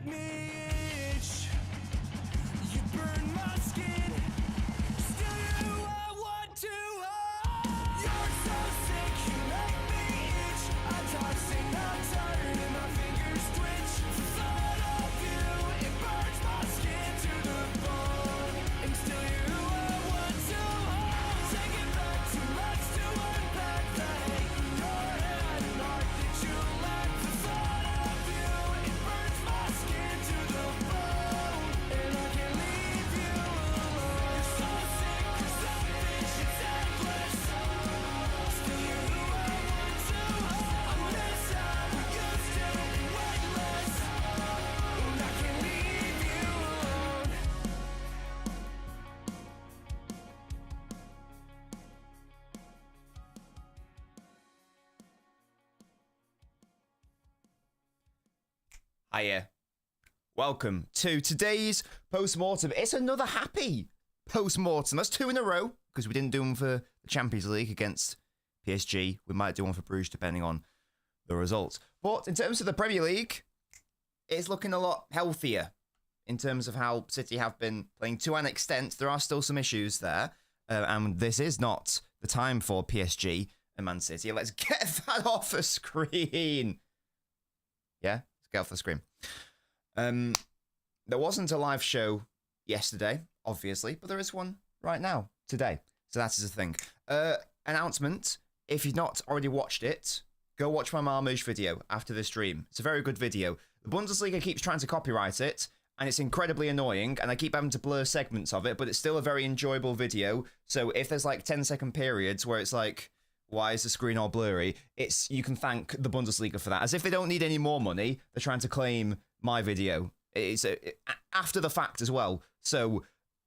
me itch. You burn my skin. Still you I want to hold. You're so sick, you make me itch. I'm toxic, I'm tired, and my fingers twitch. The thought of you, it burns my skin to the bone. And still you I want to hold. Take it back, too much to unpack. The hate in your head and heart that you lack. The thought of you, it burns my skin to the bone. And I can't leave you alone. You're so sick, you're selfish, it's endless. Still you I want to hold. I miss how we used to be weightless. And I can't leave you alone. Hiya. Welcome to today's Post-Mortem. It's another happy Post-Mortem. That's 2 in a row, because we didn't do them for the Champions League against PSG. We might do one for Bruges, depending on the results. But in terms of the Premier League, it's looking a lot healthier in terms of how City have been playing to an extent. There are still some issues there, and this is not the time for PSG and Man City. Let's get that off the screen. Yeah, let's get off the screen. There wasn't a live show yesterday, obviously, but there is one right now, today. So that is the thing. Announcement, if you've not already watched it, go watch my Marmouche video after the stream. It's a very good video. The Bundesliga keeps trying to copyright it, and it's incredibly annoying, and I keep having to blur segments of it, but it's still a very enjoyable video. So if there's like 10-second periods where it's like, why is the screen all blurry? You can thank the Bundesliga for that. As if they don't need any more money, they're trying to claim my video. It's after the fact as well, so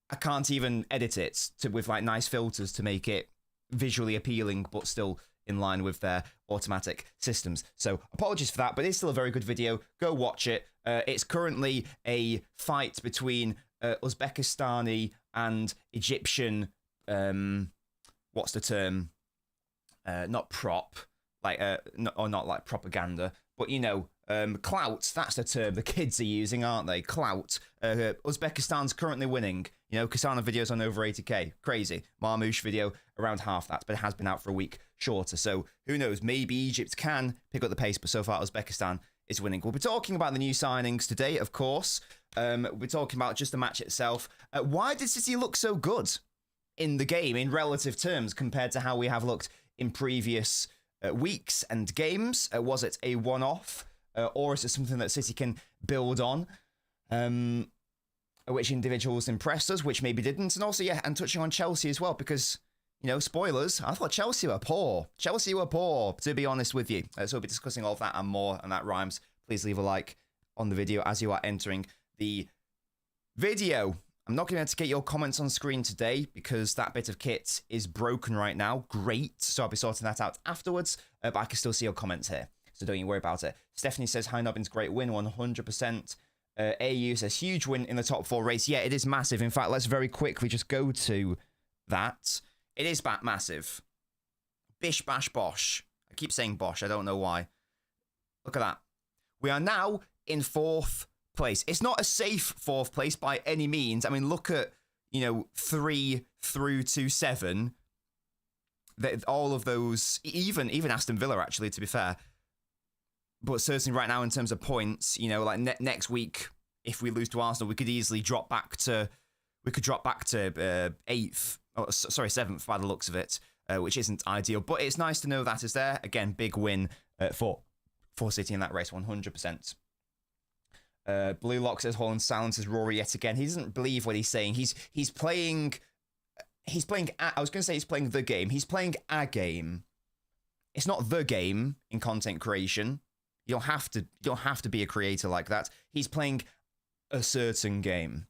I can't even edit it with like nice filters to make it visually appealing, but still in line with their automatic systems. So apologies for that, but it's still a very good video. Go watch it. It's currently a fight between Uzbekistani and Egyptian. What's the term? Not prop, or not like propaganda, but you know, clout. That's the term the kids are using, aren't they? Clout. Uzbekistan's currently winning. You know, Kasana video's on over 80k. Crazy. Marmouche video around half that, but it has been out for a week shorter. So who knows? Maybe Egypt can pick up the pace, but so far Uzbekistan is winning. We'll be talking about the new signings today, of course. We're talking about just the match itself. Why did City look so good in the game in relative terms compared to how we have looked in previous weeks and games? Was it a one-off, or is it something that City can build on? Which individuals impressed us, which maybe didn't? And also, yeah, and touching on Chelsea as well, because, you know, spoilers, I thought Chelsea were poor. Chelsea were poor, to be honest with you. So we'll be discussing all of that and more, and that rhymes. Please leave a like on the video as you are entering the video. I'm not going to be able to get your comments on screen today because that bit of kit is broken right now. Great. So I'll be sorting that out afterwards, but I can still see your comments here. So don't you worry about it. Stephanie says, INSTA, great win, 100%. AU says, huge win in the top 4 race. Yeah, it is massive. In fact, let's very quickly just go to that. It is massive. Bish, bash, bosh. I keep saying bosh. I don't know why. Look at that. We are now in 4th place. It's not a safe 4th place by any means. I mean, look at, you know, 3 through to 7. All of those, even Aston Villa, actually, to be fair. But certainly right now in terms of points, you know, like next week, if we lose to Arsenal, we could easily drop back to 8th, oh, sorry, 7th by the looks of it, which isn't ideal. But it's nice to know that is there. Again, big win for City in that race, 100%. Blue Lock says Holland silences Rory yet again. He doesn't believe what he's saying. He's playing. I was going to say he's playing the game. He's playing a game. It's not the game in content creation. You don't have to be a creator like that. He's playing a certain game.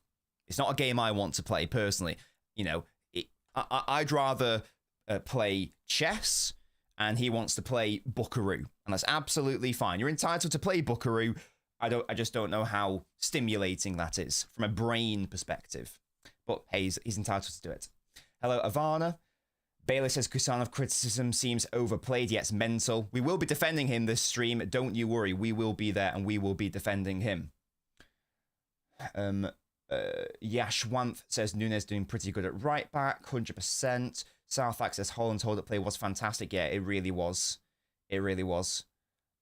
It's not a game I want to play personally. You know, I'd rather play chess, and he wants to play Buckaroo, and that's absolutely fine. You're entitled to play Buckaroo. I just don't know how stimulating that is from a brain perspective. But hey, he's entitled to do it. Hello, Ivana. Bailey says Kusanov criticism seems overplayed, yet mental. We will be defending him this stream. Don't you worry. We will be there and we will be defending him. Yashwanth says Nunes doing pretty good at right back, 100%. Southak says Holland's hold-up play was fantastic. Yeah, it really was. It really was.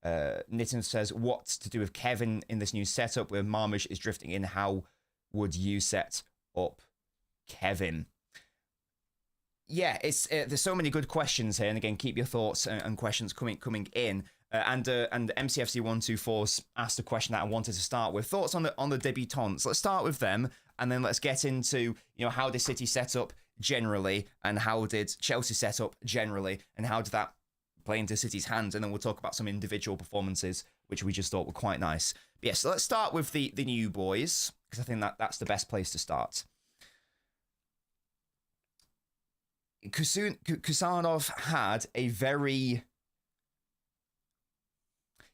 Nitin says, what to do with Kevin in this new setup where Marmoush is drifting in? How would you set up Kevin? Yeah, it's there's so many good questions here, and again, keep your thoughts and questions coming in. And MCFC124's asked a question that I wanted to start with. Thoughts on the debutants. Let's start with them, and then let's get into how did City set up generally, and how did Chelsea set up generally, and how did that play into City's hands, and then we'll talk about some individual performances which we just thought were quite nice. But yes, so let's start with the new boys, because I think that's the best place to start. Kusanov had a very...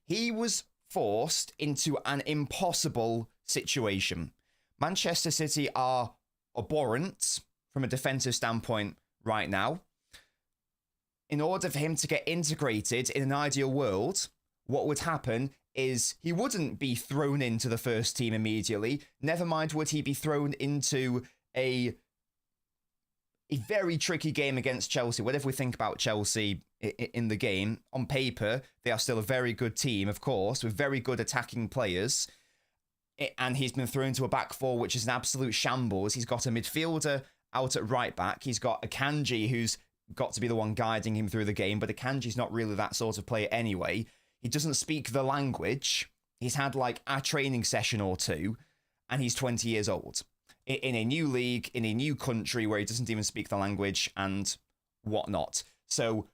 He was forced into an impossible situation. Manchester City are abhorrent from a defensive standpoint right now. In order for him to get integrated in an ideal world, what would happen is he wouldn't be thrown into the first team immediately. Never mind would he be thrown into a very tricky game against Chelsea. Whatever we think about Chelsea in the game, on paper, they are still a very good team, of course, with very good attacking players. And he's been thrown to a back four, which is an absolute shambles. He's got a midfielder out at right back. He's got Akanji, who's got to be the one guiding him through the game, but Akanji's not really that sort of player anyway. He doesn't speak the language. He's had like a training session or two, and he's 20 years old. In a new league, in a new country where he doesn't even speak the language and whatnot. So,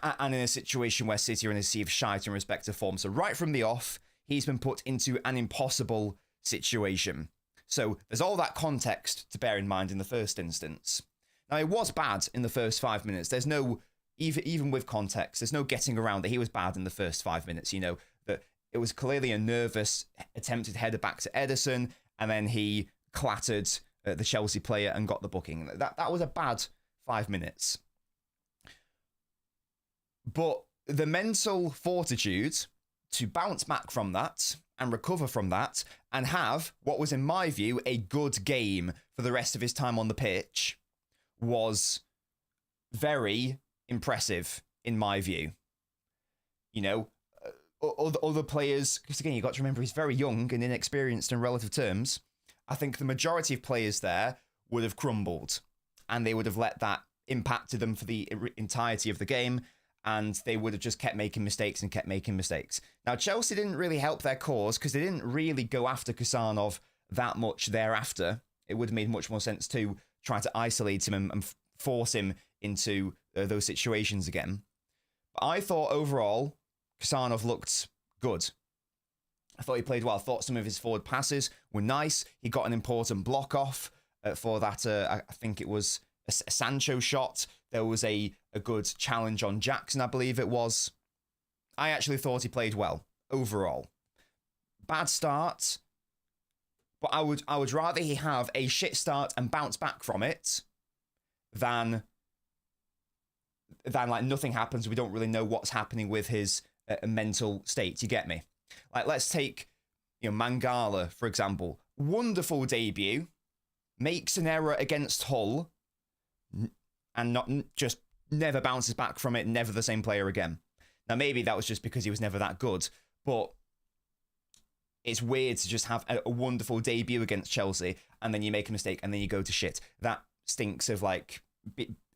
and in a situation where City are in a sea of shite in respect to form. So right from the off, he's been put into an impossible situation. So there's all that context to bear in mind in the first instance. Now, it was bad in the first 5 minutes. There's no, even with context, there's no getting around that he was bad in the first 5 minutes. That it was clearly a nervous attempted header back to Ederson, and then he clattered the Chelsea player and got the booking. That was a bad 5 minutes. But the mental fortitude to bounce back from that and recover from that and have what was, in my view, a good game for the rest of his time on the pitch was very impressive, in my view. Other players, because again, you've got to remember he's very young and inexperienced in relative terms. I think the majority of players there would have crumbled, and they would have let that impact them for the entirety of the game, and they would have just kept making mistakes and kept making mistakes. Now, Chelsea didn't really help their cause because they didn't really go after Kusanov that much thereafter. It would have made much more sense to try to isolate him and force him into those situations again. But I thought overall, Kusanov looked good. I thought he played well. I thought some of his forward passes were nice. He got an important block off for that. I think it was a Sancho shot. There was a good challenge on Jackson, I believe it was. I actually thought he played well overall. Bad start, but I would rather he have a shit start and bounce back from it than like nothing happens. We don't really know what's happening with his mental state. You get me? Like, let's take Mangala, for example. Wonderful debut. Makes an error against Hull and not just never bounces back from it, never the same player again. Now, maybe that was just because he was never that good, but it's weird to just have a wonderful debut against Chelsea and then you make a mistake and then you go to shit. That stinks of like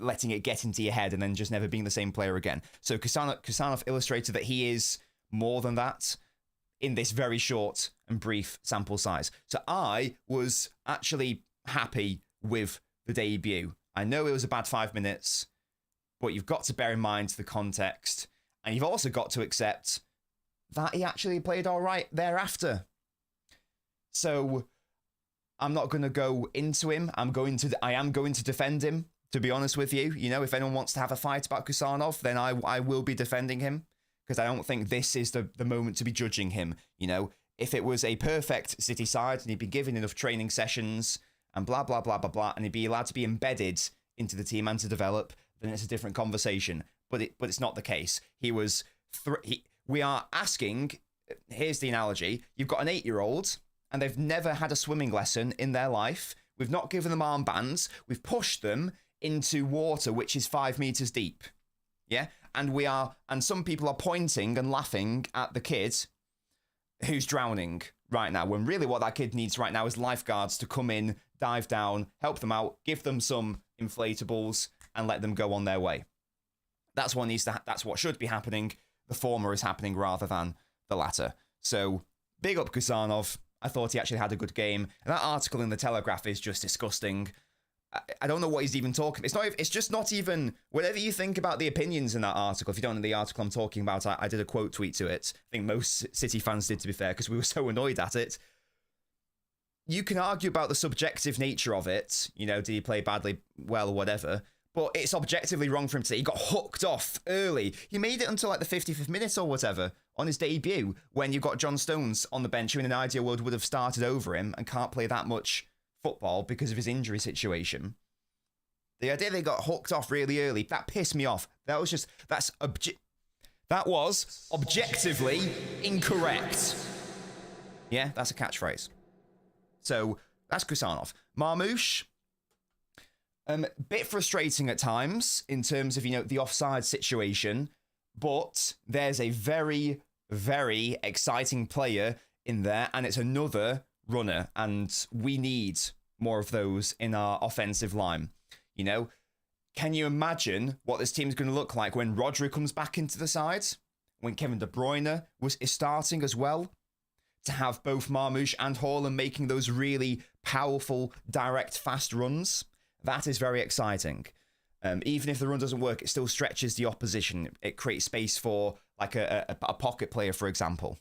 letting it get into your head and then just never being the same player again. So Kusanov illustrated that he is more than that in this very short and brief sample size. So I was actually happy with the debut. I know it was a bad 5 minutes, but you've got to bear in mind the context. And you've also got to accept that he actually played all right thereafter. So I'm not going to go into him. I am going to defend him, to be honest with you. If anyone wants to have a fight about Kusanov, then I will be defending him. Because I don't think this is the moment to be judging him. If it was a perfect City side and he'd be given enough training sessions and blah, blah, blah, blah, blah, and he'd be allowed to be embedded into the team and to develop, then it's a different conversation. But it's not the case. We are asking, here's the analogy, you've got an 8-year-old and they've never had a swimming lesson in their life. We've not given them armbands. We've pushed them into water which is 5 meters deep. Yeah? And some people are pointing and laughing at the kid who's drowning right now, when really what that kid needs right now is lifeguards to come in, dive down, help them out, give them some inflatables, and let them go on their way. That's what should be happening. The former is happening rather than the latter. So, big up Kusanov. I thought he actually had a good game. And that article in the Telegraph is just disgusting. I don't know what he's even talking. It's just not even, whatever you think about the opinions in that article. If you don't know the article I'm talking about, I did a quote tweet to it. I think most City fans did, to be fair, because we were so annoyed at it. You can argue about the subjective nature of it. You know, did he play badly, well, whatever. But it's objectively wrong for him to say he got hooked off early. He made it until like the 55th minute or whatever on his debut, when you've got John Stones on the bench, who in an ideal world would have started over him and can't play that much football because of his injury situation. The idea they got hooked off really early, that pissed me off. That was objectively incorrect. Yeah, that's a catchphrase. So that's Kusanov. Marmoush, bit frustrating at times in terms of, the offside situation, but there's a very, very exciting player in there, and it's another runner, and we need more of those in our offensive line. Can you imagine what this team's going to look like when Rodri comes back into the side, when Kevin De Bruyne is starting as well? To have both Marmoush and Haaland making those really powerful, direct, fast runs, that is very exciting. Even if the run doesn't work, it still stretches the opposition. It creates space for like a pocket player, for example.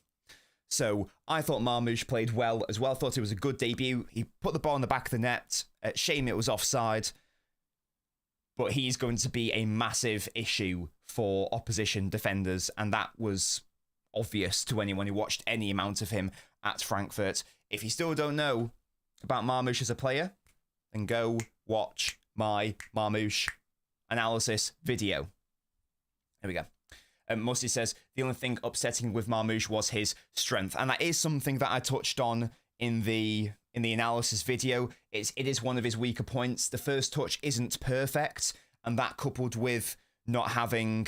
So I thought Marmoush played well as well. Thought it was a good debut. He put the ball in the back of the net. Shame it was offside. But he's going to be a massive issue for opposition defenders. And that was obvious to anyone who watched any amount of him at Frankfurt. If you still don't know about Marmoush as a player, then go watch my Marmoush analysis video. There we go. Musty says, the only thing upsetting with Marmoush was his strength. And that is something that I touched on in the analysis video. It is one of his weaker points. The first touch isn't perfect. And that, coupled with not having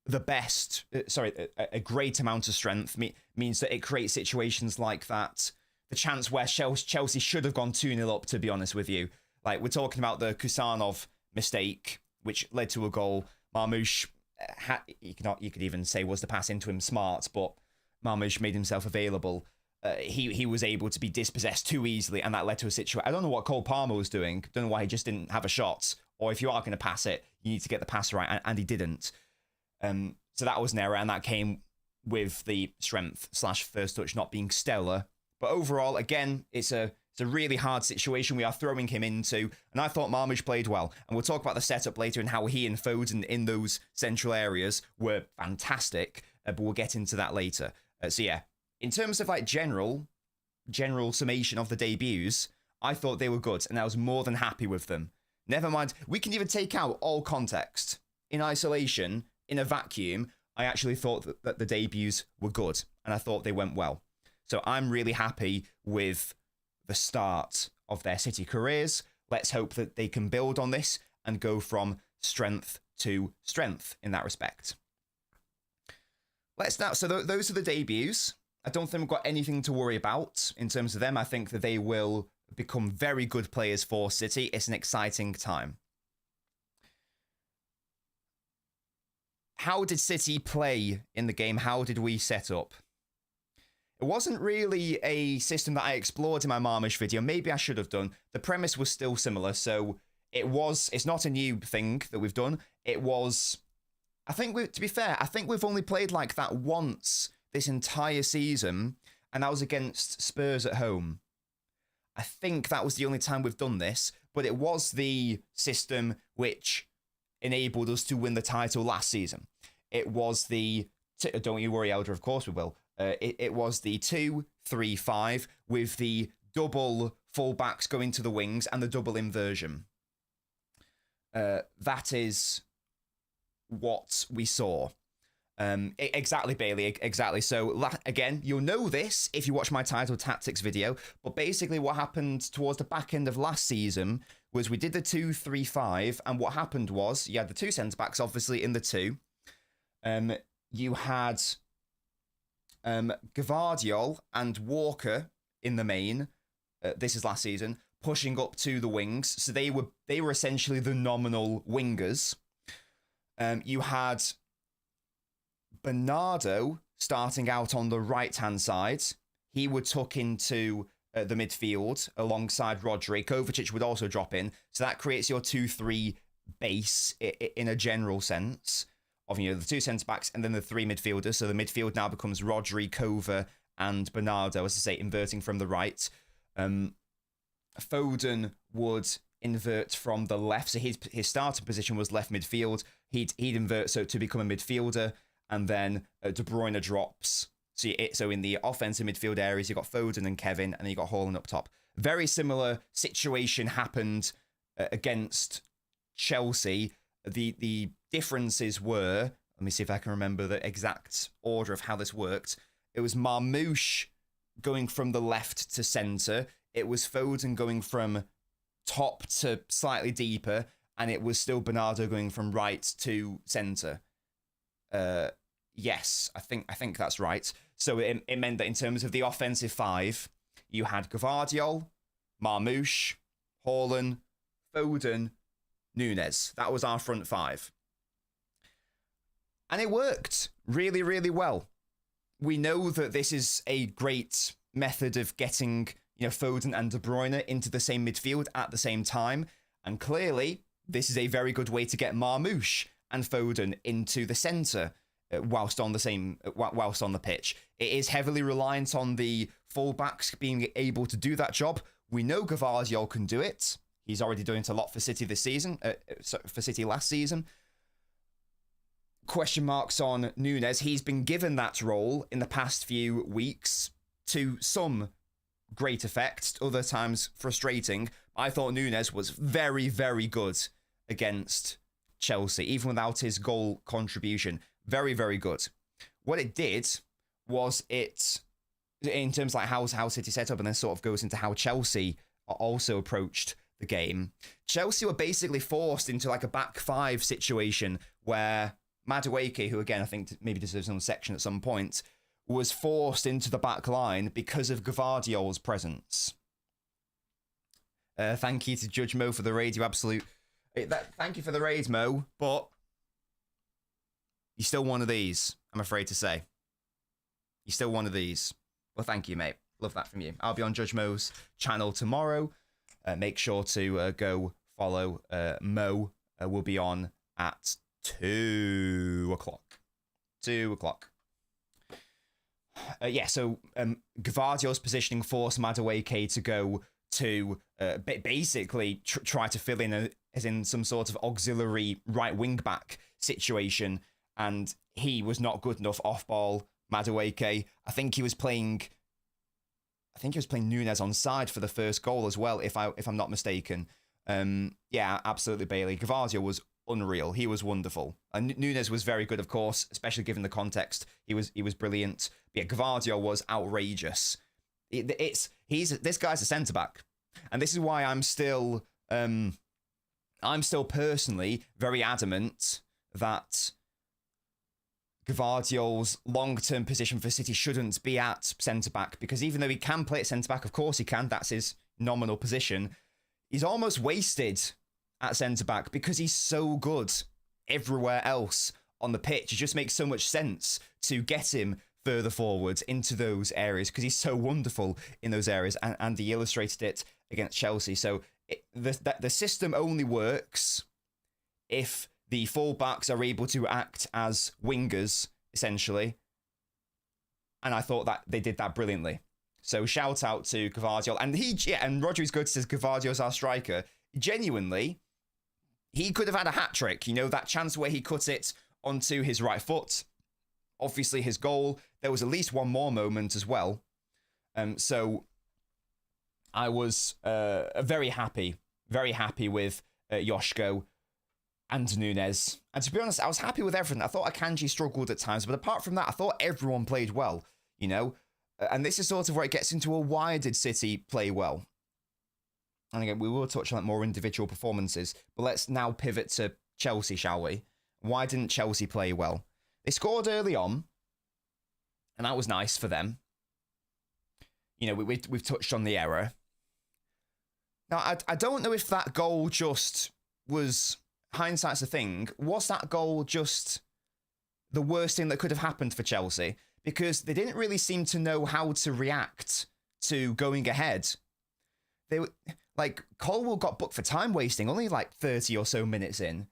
the best, a great amount of strength, means that it creates situations like that. The chance where Chelsea should have gone 2-0 up, to be honest with you. Like, we're talking about the Kusanov mistake, which led to a goal. Marmoush, you could even say was the pass into him smart, but Marmoush made himself available. He was able to be dispossessed too easily, and that led to a situation. I don't know what Cole Palmer was doing. Don't know why he just didn't have a shot. Or if you are going to pass it, you need to get the pass right, and he didn't. So that was an error, and that came with the strength/first touch not being stellar. But overall, again, it's a really hard situation we are throwing him into, and I thought Marmoush played well. And we'll talk about the setup later and how he and Foden in those central areas were fantastic, but we'll get into that later. So yeah, in terms of like general summation of the debuts, I thought they were good, and I was more than happy with them. Never mind, we can even take out all context. In isolation, in a vacuum, I actually thought that the debuts were good, and I thought they went well. So I'm really happy with the start of their City careers. Let's hope that they can build on this and go from strength to strength in that respect. So those are the debuts. I don't think we've got anything to worry about in terms of them. I think that they will become very good players for City. It's an exciting time. How did City play in the game? How did we set up? It wasn't really a system that I explored in my Marmoush video. Maybe I should have done. The premise was still similar, so it's not a new thing that we've done. To be fair, I think we've only played like that once this entire season, and that was against Spurs at home. I think that was the only time we've done this, but it was the system which enabled us to win the title last season. It was don't you worry, Elder, of course we will. It was the 2-3-5 with the double fullbacks going to the wings and the double inversion. That is what we saw. Exactly, Bailey. Exactly. So again, you'll know this if you watch my title tactics video. But basically, what happened towards the back end of last season was we did the 2-3-5, and what happened was you had the two centre backs, obviously in the two. You had Gvardiol and Walker in the main. This is last season, pushing up to the wings. So they were essentially the nominal wingers. You had Bernardo starting out on the right-hand side. He would tuck into the midfield alongside Rodri. Kovacic would also drop in. So that creates your 2-3 base in a general sense of, the two centre-backs and then the three midfielders. So the midfield now becomes Rodri, Kova, and Bernardo, as I say, inverting from the right. Foden would invert from the left. So his starting position was left midfield. He'd invert to become a midfielder. And then De Bruyne drops. So in the offensive midfield areas, you got Foden and Kevin, and then you got Haaland up top. Very similar situation happened against Chelsea. The differences were, let me see if I can remember the exact order of how this worked. It was Marmoush going from the left to centre. It was Foden going from top to slightly deeper, and it was still Bernardo going from right to centre. Yes, I think that's right. So it meant that in terms of the offensive five, you had Gvardiol, Marmoush, Haaland, Foden, Nunes. That was our front five. And it worked really, really well. We know that this is a great method of getting, Foden and De Bruyne into the same midfield at the same time. And clearly, this is a very good way to get Marmoush and Foden into the centre whilst on the pitch. It is heavily reliant on the fullbacks being able to do that job. We know Gvardiol can do it. He's already doing it a lot for City this season, for City last season. Question marks on Nunes. He's been given that role in the past few weeks to some great effect, other times frustrating. I thought Nunes was very, very good against Chelsea, even without his goal contribution. Very, very good. What it did was in terms of like how City set up, and then sort of goes into how Chelsea also approached the game. Chelsea were basically forced into like a back five situation where Madueke, who again I think maybe deserves another section at some point, was forced into the back line because of Gvardiol's presence. Thank you to Judge Mo for the raid, you absolute... Thank you for the raid, Mo, but you're still one of these, I'm afraid to say. You're still one of these. Well, thank you, mate. Love that from you. I'll be on Judge Mo's channel tomorrow. Make sure to go follow Mo. We'll be on at 2 o'clock. 2 o'clock. So Gvardiol's positioning forced Madueke to go to basically try to fill in as in some sort of auxiliary right wing back situation, and he was not good enough off ball. Madueke, I think he was playing Nunes on side for the first goal as well, if I'm not mistaken. Yeah, absolutely, Bailey. Gvardiol was unreal. He was wonderful. And Nunes was very good, of course, especially given the context. He was brilliant. But yeah, Gvardiol was outrageous. This guy's a centre back, and this is why I'm still personally very adamant that Gvardiol's long-term position for City shouldn't be at centre-back, because even though he can play at centre-back, of course he can, that's his nominal position, he's almost wasted at centre-back because he's so good everywhere else on the pitch. It just makes so much sense to get him further forward into those areas because he's so wonderful in those areas, and he illustrated it against Chelsea. So the system only works if the fullbacks are able to act as wingers, essentially. And I thought that they did that brilliantly. So shout out to Gvardiol. And Rodri's good, says Gvardiol's our striker. Genuinely, he could have had a hat-trick. That chance where he cut it onto his right foot. Obviously, his goal. There was at least one more moment as well. So I was very happy with Joshko. and Nunes. And to be honest, I was happy with everything. I thought Akanji struggled at times, but apart from that, I thought everyone played well, you know? And this is sort of where it gets into why did City play well? And again, we will touch on more individual performances, but let's now pivot to Chelsea, shall we? Why didn't Chelsea play well? They scored early on, and that was nice for them. You know, we've touched on the error. Now, I don't know if that goal just was, hindsight's a thing, was that goal just the worst thing that could have happened for Chelsea? Because they didn't really seem to know how to react to going ahead. They like, Colwell got booked for time wasting, only like 30 or so minutes in.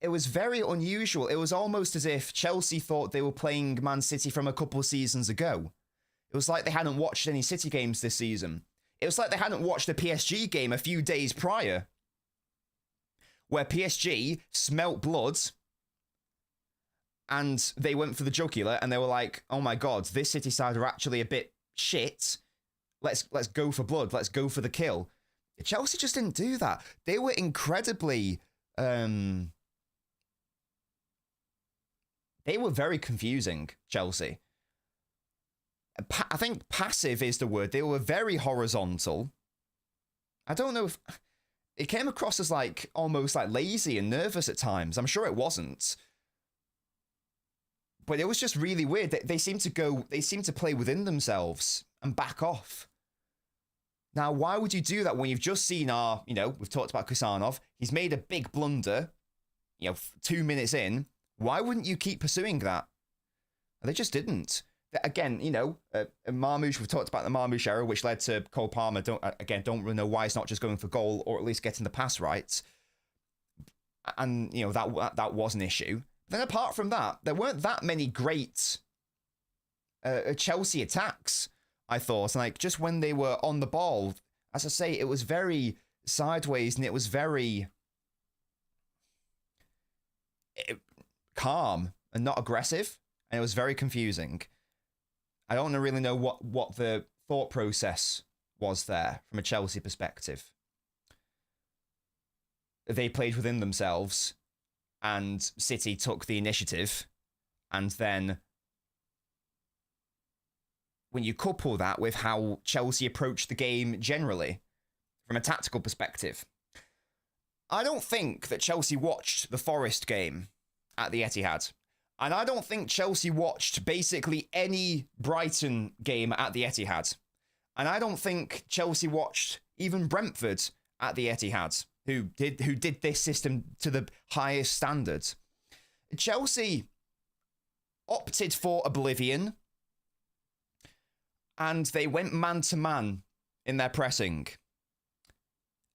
It was very unusual. It was almost as if Chelsea thought they were playing Man City from a couple of seasons ago. It was like they hadn't watched any City games this season. It was like they hadn't watched the PSG game a few days prior, where PSG smelt blood and they went for the jugular and they were like, oh my God, this City side are actually a bit shit. Let's go for blood. Let's go for the kill. Chelsea just didn't do that. They were incredibly... they were very confusing, Chelsea. I think passive is the word. They were very horizontal. I don't know if... It came across as like almost like lazy and nervous at times. I'm sure it wasn't. But it was just really weird. They seem to play within themselves and back off. Now, why would you do that when you've just seen we've talked about Kusanov. He's made a big blunder, 2 minutes in. Why wouldn't you keep pursuing that? They just didn't. Again, Marmoush, we've talked about the Marmoush error, which led to Cole Palmer. Don't really know why he's not just going for goal or at least getting the pass right. And, that was an issue. Then apart from that, there weren't that many great Chelsea attacks, I thought. Like, just when they were on the ball, as I say, it was very sideways and it was very calm and not aggressive. And it was very confusing. I don't really know what the thought process was there from a Chelsea perspective. They played within themselves and City took the initiative. And then when you couple that with how Chelsea approached the game generally, from a tactical perspective, I don't think that Chelsea watched the Forest game at the Etihad. And I don't think Chelsea watched basically any Brighton game at the Etihad. And I don't think Chelsea watched even Brentford at the Etihad, who did this system to the highest standards. Chelsea opted for oblivion, and they went man-to-man in their pressing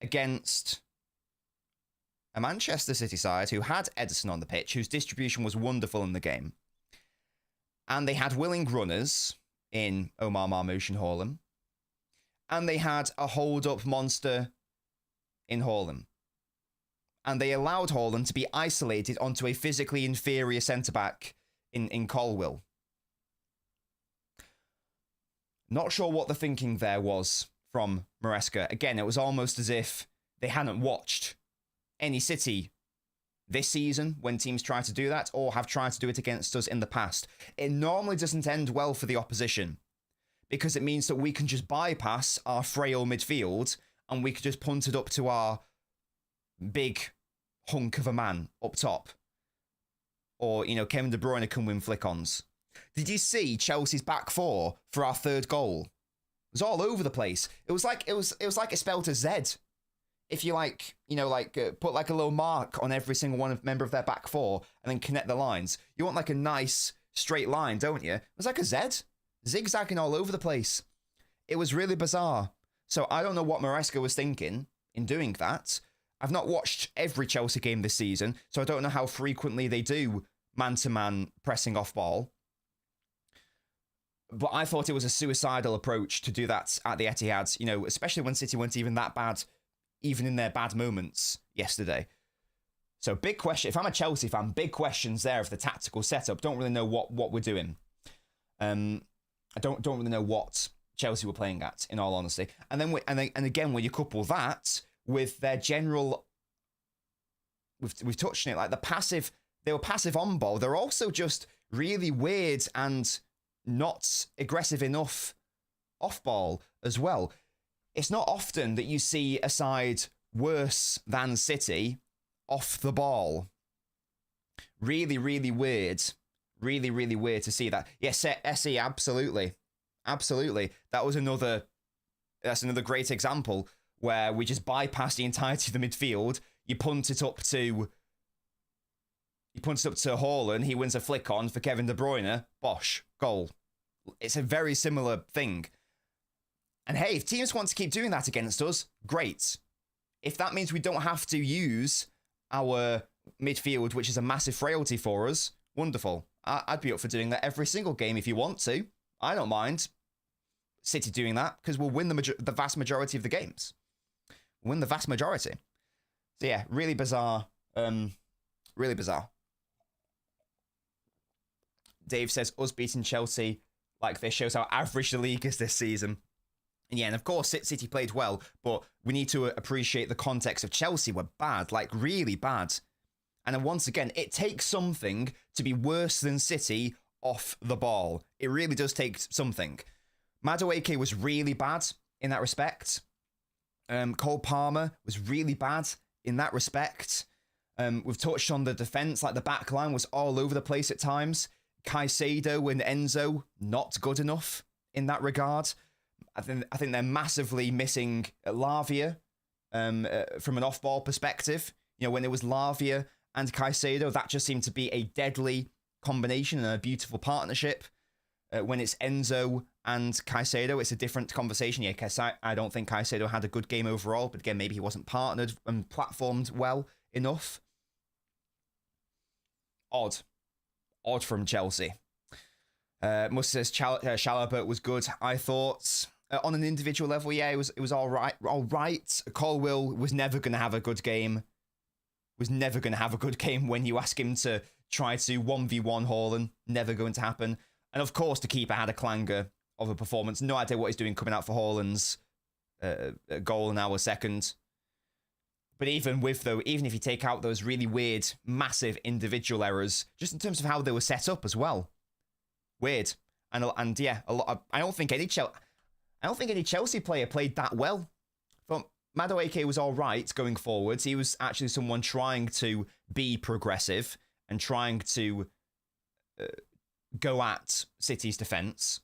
against a Manchester City side who had Ederson on the pitch, whose distribution was wonderful in the game. And they had willing runners in Omar Marmoush and Haaland. And they had a hold-up monster in Haaland. And they allowed Haaland to be isolated onto a physically inferior centre-back in Colwill. Not sure what the thinking there was from Maresca. Again, it was almost as if they hadn't watched any City this season when teams try to do that or have tried to do it against us in the past. It normally doesn't end well for the opposition because it means that we can just bypass our frail midfield and we can just punt it up to our big hunk of a man up top. Or, Kevin De Bruyne can win flick-ons. Did you see Chelsea's back four for our third goal? It was all over the place. It was like it spelled a Z. If you put like a little mark on every single member of their back four and then connect the lines. You want like a nice straight line, don't you? It was like a Z, zigzagging all over the place. It was really bizarre. So I don't know what Maresca was thinking in doing that. I've not watched every Chelsea game this season, so I don't know how frequently they do man-to-man pressing off ball. But I thought it was a suicidal approach to do that at the Etihad, especially when City weren't even that bad, even in their bad moments yesterday. So big question. If I'm a Chelsea fan, big questions there of the tactical setup. Don't really know what we're doing. I don't really know what Chelsea were playing at, in all honesty. And then again, when you couple that with their general we've touched on it. Like they were passive on ball. They're also just really weird and not aggressive enough off ball as well. It's not often that you see a side worse than City off the ball. Really, really weird. Really, really weird to see that. Yes, SE, absolutely. Absolutely. That's another great example where we just bypass the entirety of the midfield. You punt it up to Haaland. He wins a flick on for Kevin De Bruyne. Bosh. Goal. It's a very similar thing. And hey, if teams want to keep doing that against us, great. If that means we don't have to use our midfield, which is a massive frailty for us, wonderful. I'd be up for doing that every single game if you want to. I don't mind City doing that because we'll win the vast majority of the games. Win the vast majority. So yeah, really bizarre. Really bizarre. Dave says, us beating Chelsea like this shows how average the league is this season. And yeah, and of course, City played well, but we need to appreciate the context of Chelsea were bad, like really bad. And then once again, it takes something to be worse than City off the ball. It really does take something. Madueke was really bad in that respect. Cole Palmer was really bad in that respect. We've touched on the defense, like the back line was all over the place at times. Caicedo and Enzo, not good enough in that regard. I think they're massively missing Lavia from an off-ball perspective. You know, when it was Lavia and Caicedo, that just seemed to be a deadly combination and a beautiful partnership. When it's Enzo and Caicedo, it's a different conversation. Yeah, I don't think Caicedo had a good game overall, but again, maybe he wasn't partnered and platformed well enough. Odd from Chelsea. Musa says Chalobah was good, I thought. On an individual level, yeah, it was all right. Colwill was never going to have a good game. When you ask him to try to 1v1 Haaland. Never going to happen. And of course, the keeper had a clanger of a performance. No idea what he's doing coming out for Haaland's goal in our second. But even if you take out those really weird, massive individual errors, just in terms of how they were set up as well, weird. And yeah, I don't think any Chelsea player played that well. But Madueke was all right going forwards. He was actually someone trying to be progressive and trying to go at City's defence.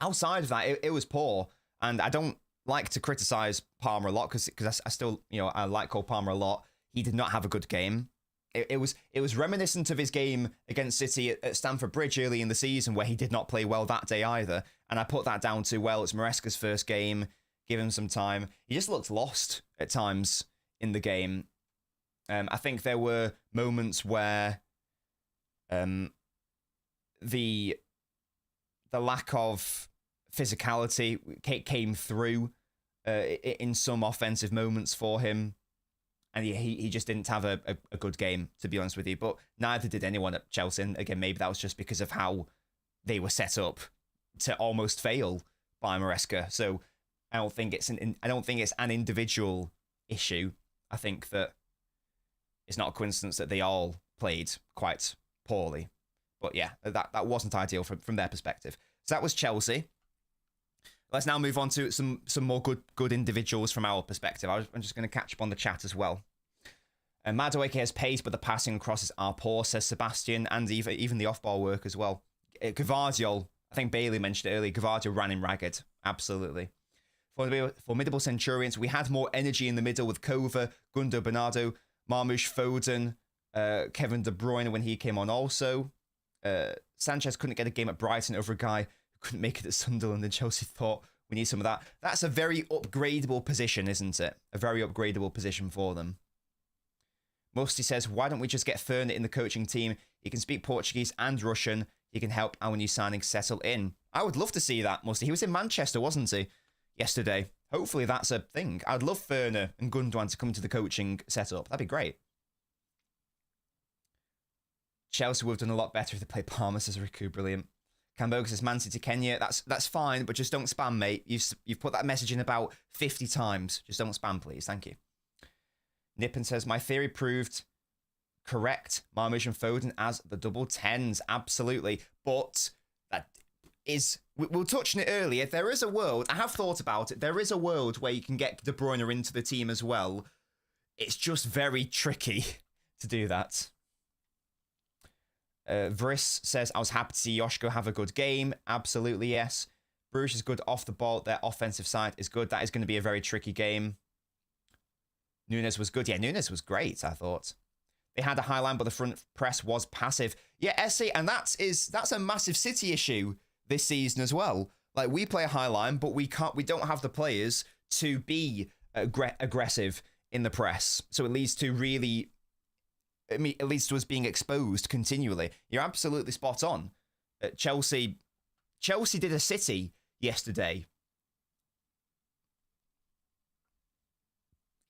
Outside of that, it was poor. And I don't like to criticise Palmer a lot because I still, I like Cole Palmer a lot. He did not have a good game. It was reminiscent of his game against City at Stamford Bridge early in the season where he did not play well that day either. And I put that down to, well, it's Maresca's first game. Give him some time. He just looked lost at times in the game. I think there were moments where the lack of physicality came through in some offensive moments for him. And he just didn't have a good game, to be honest with you. But neither did anyone at Chelsea. And again, maybe that was just because of how they were set up to almost fail by Maresca. So I don't think it's an individual issue. I think that it's not a coincidence that they all played quite poorly. But yeah, that wasn't ideal from their perspective. So that was Chelsea. Let's now move on to some more good individuals from our perspective. I'm just going to catch up on the chat as well. Madueke has pace, but the passing and crosses are poor, says Sebastian, and even the off-ball work as well. Gvardiol, I think Bailey mentioned it earlier, Gvardiol ran him ragged. Absolutely. Formidable Centurions, we had more energy in the middle with Kova, Gundo Bernardo, Marmoush, Foden, Kevin De Bruyne when he came on also. Sanchez couldn't get a game at Brighton over a guy couldn't make it at Sunderland, and Chelsea thought we need some of that. That's a very upgradable position, isn't it? A very upgradable position for them. Musty says, why don't we just get Ferner in the coaching team? He can speak Portuguese and Russian. He can help our new signings settle in. I would love to see that, Musty. He was in Manchester, wasn't he, yesterday? Hopefully that's a thing. I'd love Ferner and Gundogan to come to the coaching setup. That'd be great. Chelsea would have done a lot better if they played Palmer, says Riku. Brilliant. Camboga says, Man City, Kenya. That's fine, but just don't spam, mate. You've put that message in about 50 times. Just don't spam, please. Thank you. Nippon says, my theory proved correct. Marmoush and Foden as the double 10s. Absolutely. But that is... We'll touch on it earlier. There is a world... I have thought about it. There is a world where you can get De Bruyne into the team as well. It's just very tricky to do that. Vriss says, I was happy to see Yoshko have a good game. Absolutely, yes. Bruges is good off the ball. Their offensive side is good. That is going to be a very tricky game. Nunes was good. Yeah, Nunes was great, I thought. They had a high line, but the front press was passive. Yeah, Essie, and that's a massive City issue this season as well. Like, we play a high line, but we don't have the players to be aggressive in the press. So it leads to really... I mean, it leads to us being exposed continually. You're absolutely spot on. Chelsea did a City yesterday.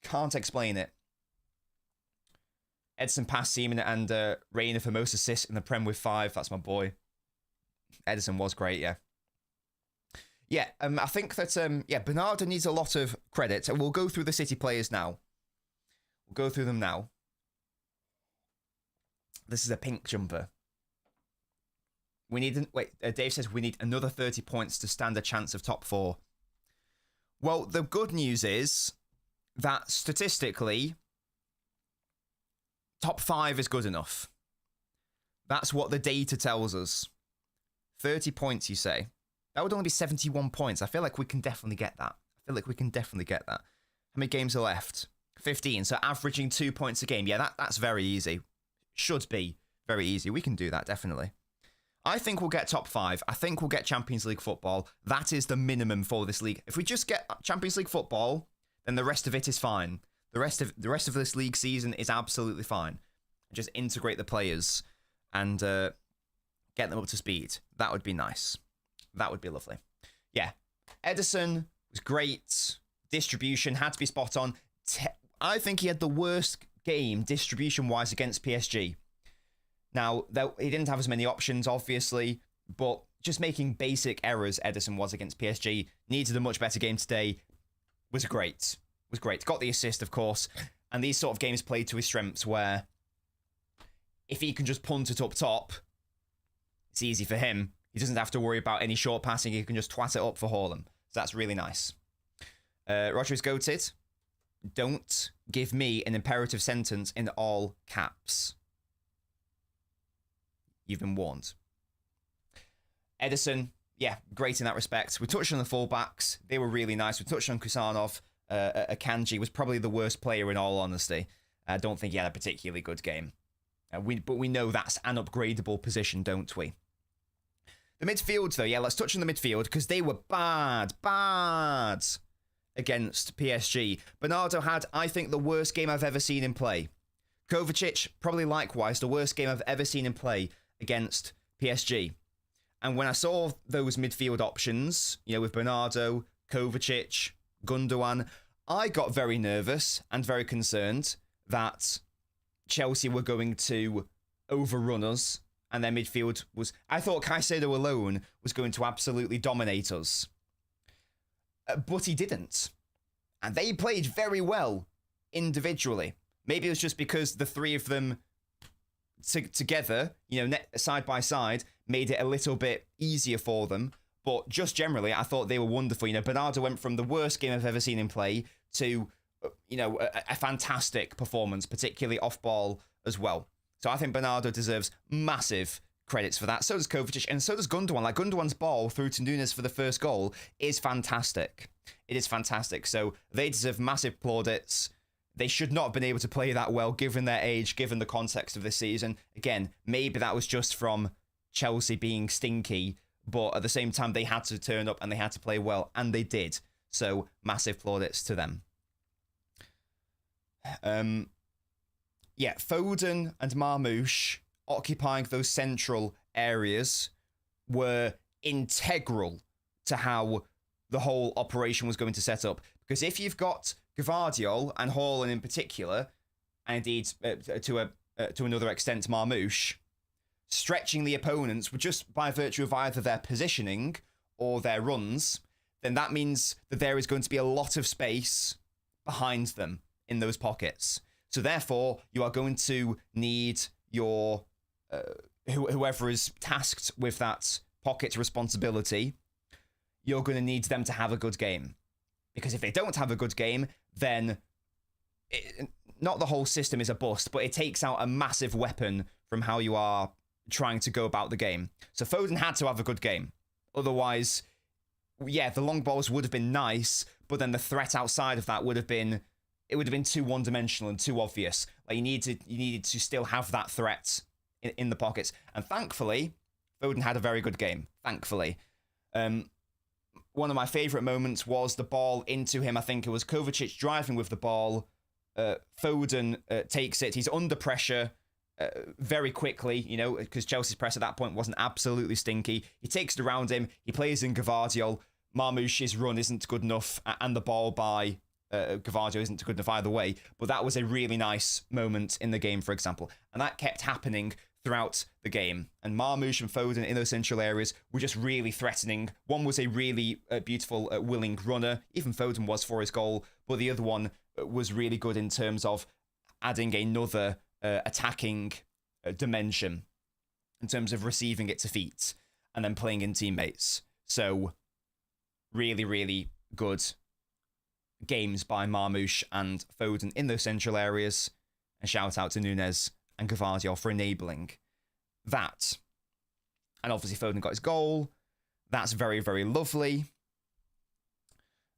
Can't explain it. Edson passed Seaman and Reina for most assists in the Prem with 5. That's my boy. Edison was great, yeah. Yeah, I think that, Bernardo needs a lot of credit. And we'll go through the City players now. We'll go through them now. This is a pink jumper. Dave says we need another 30 points to stand a chance of top 4. Well, the good news is that statistically, top 5 is good enough. That's what the data tells us. 30 points, you say? That would only be 71 points. I feel like we can definitely get that. How many games are left? 15. So averaging 2 points a game. Yeah, that's very easy. Should be very easy. We can do that, definitely. I think we'll get top 5. I think we'll get Champions League football. That is the minimum for this league. If we just get Champions League football, then the rest of it is fine. The rest of this league season is absolutely fine. Just integrate the players and get them up to speed. That would be nice. That would be lovely. Yeah. Edison was great. Distribution had to be spot on. I think he had the worst game distribution-wise against PSG. Now, he didn't have as many options, obviously, but just making basic errors, Edison was against PSG. Needed a much better game today. Was great. Got the assist, of course. And these sort of games played to his strengths where if he can just punt it up top, it's easy for him. He doesn't have to worry about any short passing. He can just twat it up for Haaland. So that's really nice. Roger is goated. Don't give me an imperative sentence in all caps. You've been warned. Edison, yeah, great in that respect. We touched on the fullbacks. They were really nice. We touched on Kusanov. Akanji was probably the worst player in all honesty. I don't think he had a particularly good game. But we know that's an upgradable position, don't we? The midfield, though, yeah, let's touch on the midfield because they were bad against PSG. Bernardo had, I think, the worst game I've ever seen him play. Kovacic, probably likewise, the worst game I've ever seen him play against PSG. And when I saw those midfield options, with Bernardo, Kovacic, Gundogan, I got very nervous and very concerned that Chelsea were going to overrun us and their midfield was... I thought Caicedo alone was going to absolutely dominate us. But he didn't. And they played very well individually. Maybe it was just because the three of them together, side by side, made it a little bit easier for them. But just generally, I thought they were wonderful. Bernardo went from the worst game I've ever seen him play to, a fantastic performance, particularly off ball as well. So I think Bernardo deserves massive credits for that. So does Kovacic, and so does Gundogan. Like, Gundogan's ball through to Nunes for the first goal is fantastic. It is fantastic. So they deserve massive plaudits. They should not have been able to play that well, given their age, given the context of this season. Again, maybe that was just from Chelsea being stinky, but at the same time, they had to turn up and they had to play well, and they did. So massive plaudits to them. Foden and Marmoush occupying those central areas were integral to how the whole operation was going to set up. Because if you've got Gvardiol and Haaland in particular, and indeed to another extent Marmoush, stretching the opponents just by virtue of either their positioning or their runs, then that means that there is going to be a lot of space behind them in those pockets. So therefore, you are going to need your whoever is tasked with that pocket responsibility, you're going to need them to have a good game. Because if they don't have a good game, then not the whole system is a bust, but it takes out a massive weapon from how you are trying to go about the game. So Foden had to have a good game. Otherwise, yeah, the long balls would have been nice, but then the threat outside of that would have been too one-dimensional and too obvious. Like you needed to still have that threat in the pockets. And thankfully, Foden had a very good game. Thankfully. One of my favourite moments was the ball into him. I think it was Kovacic driving with the ball. Foden takes it. He's under pressure very quickly, you know, because Chelsea's press at that point wasn't absolutely stinky. He takes it around him. He plays in Gvardiol. Marmoush's run isn't good enough, and the ball by Gvardiol isn't good enough either way. But that was a really nice moment in the game, for example. And that kept happening throughout the game. And Marmoush and Foden in those central areas were just really threatening. One was a really beautiful, willing runner. Even Foden was for his goal. But the other one was really good in terms of adding another attacking dimension in terms of receiving it to feet and then playing in teammates. So really, really good games by Marmoush and Foden in those central areas. And shout out to Nunes and Gvardiol for enabling that. And obviously Foden got his goal. That's very, very lovely.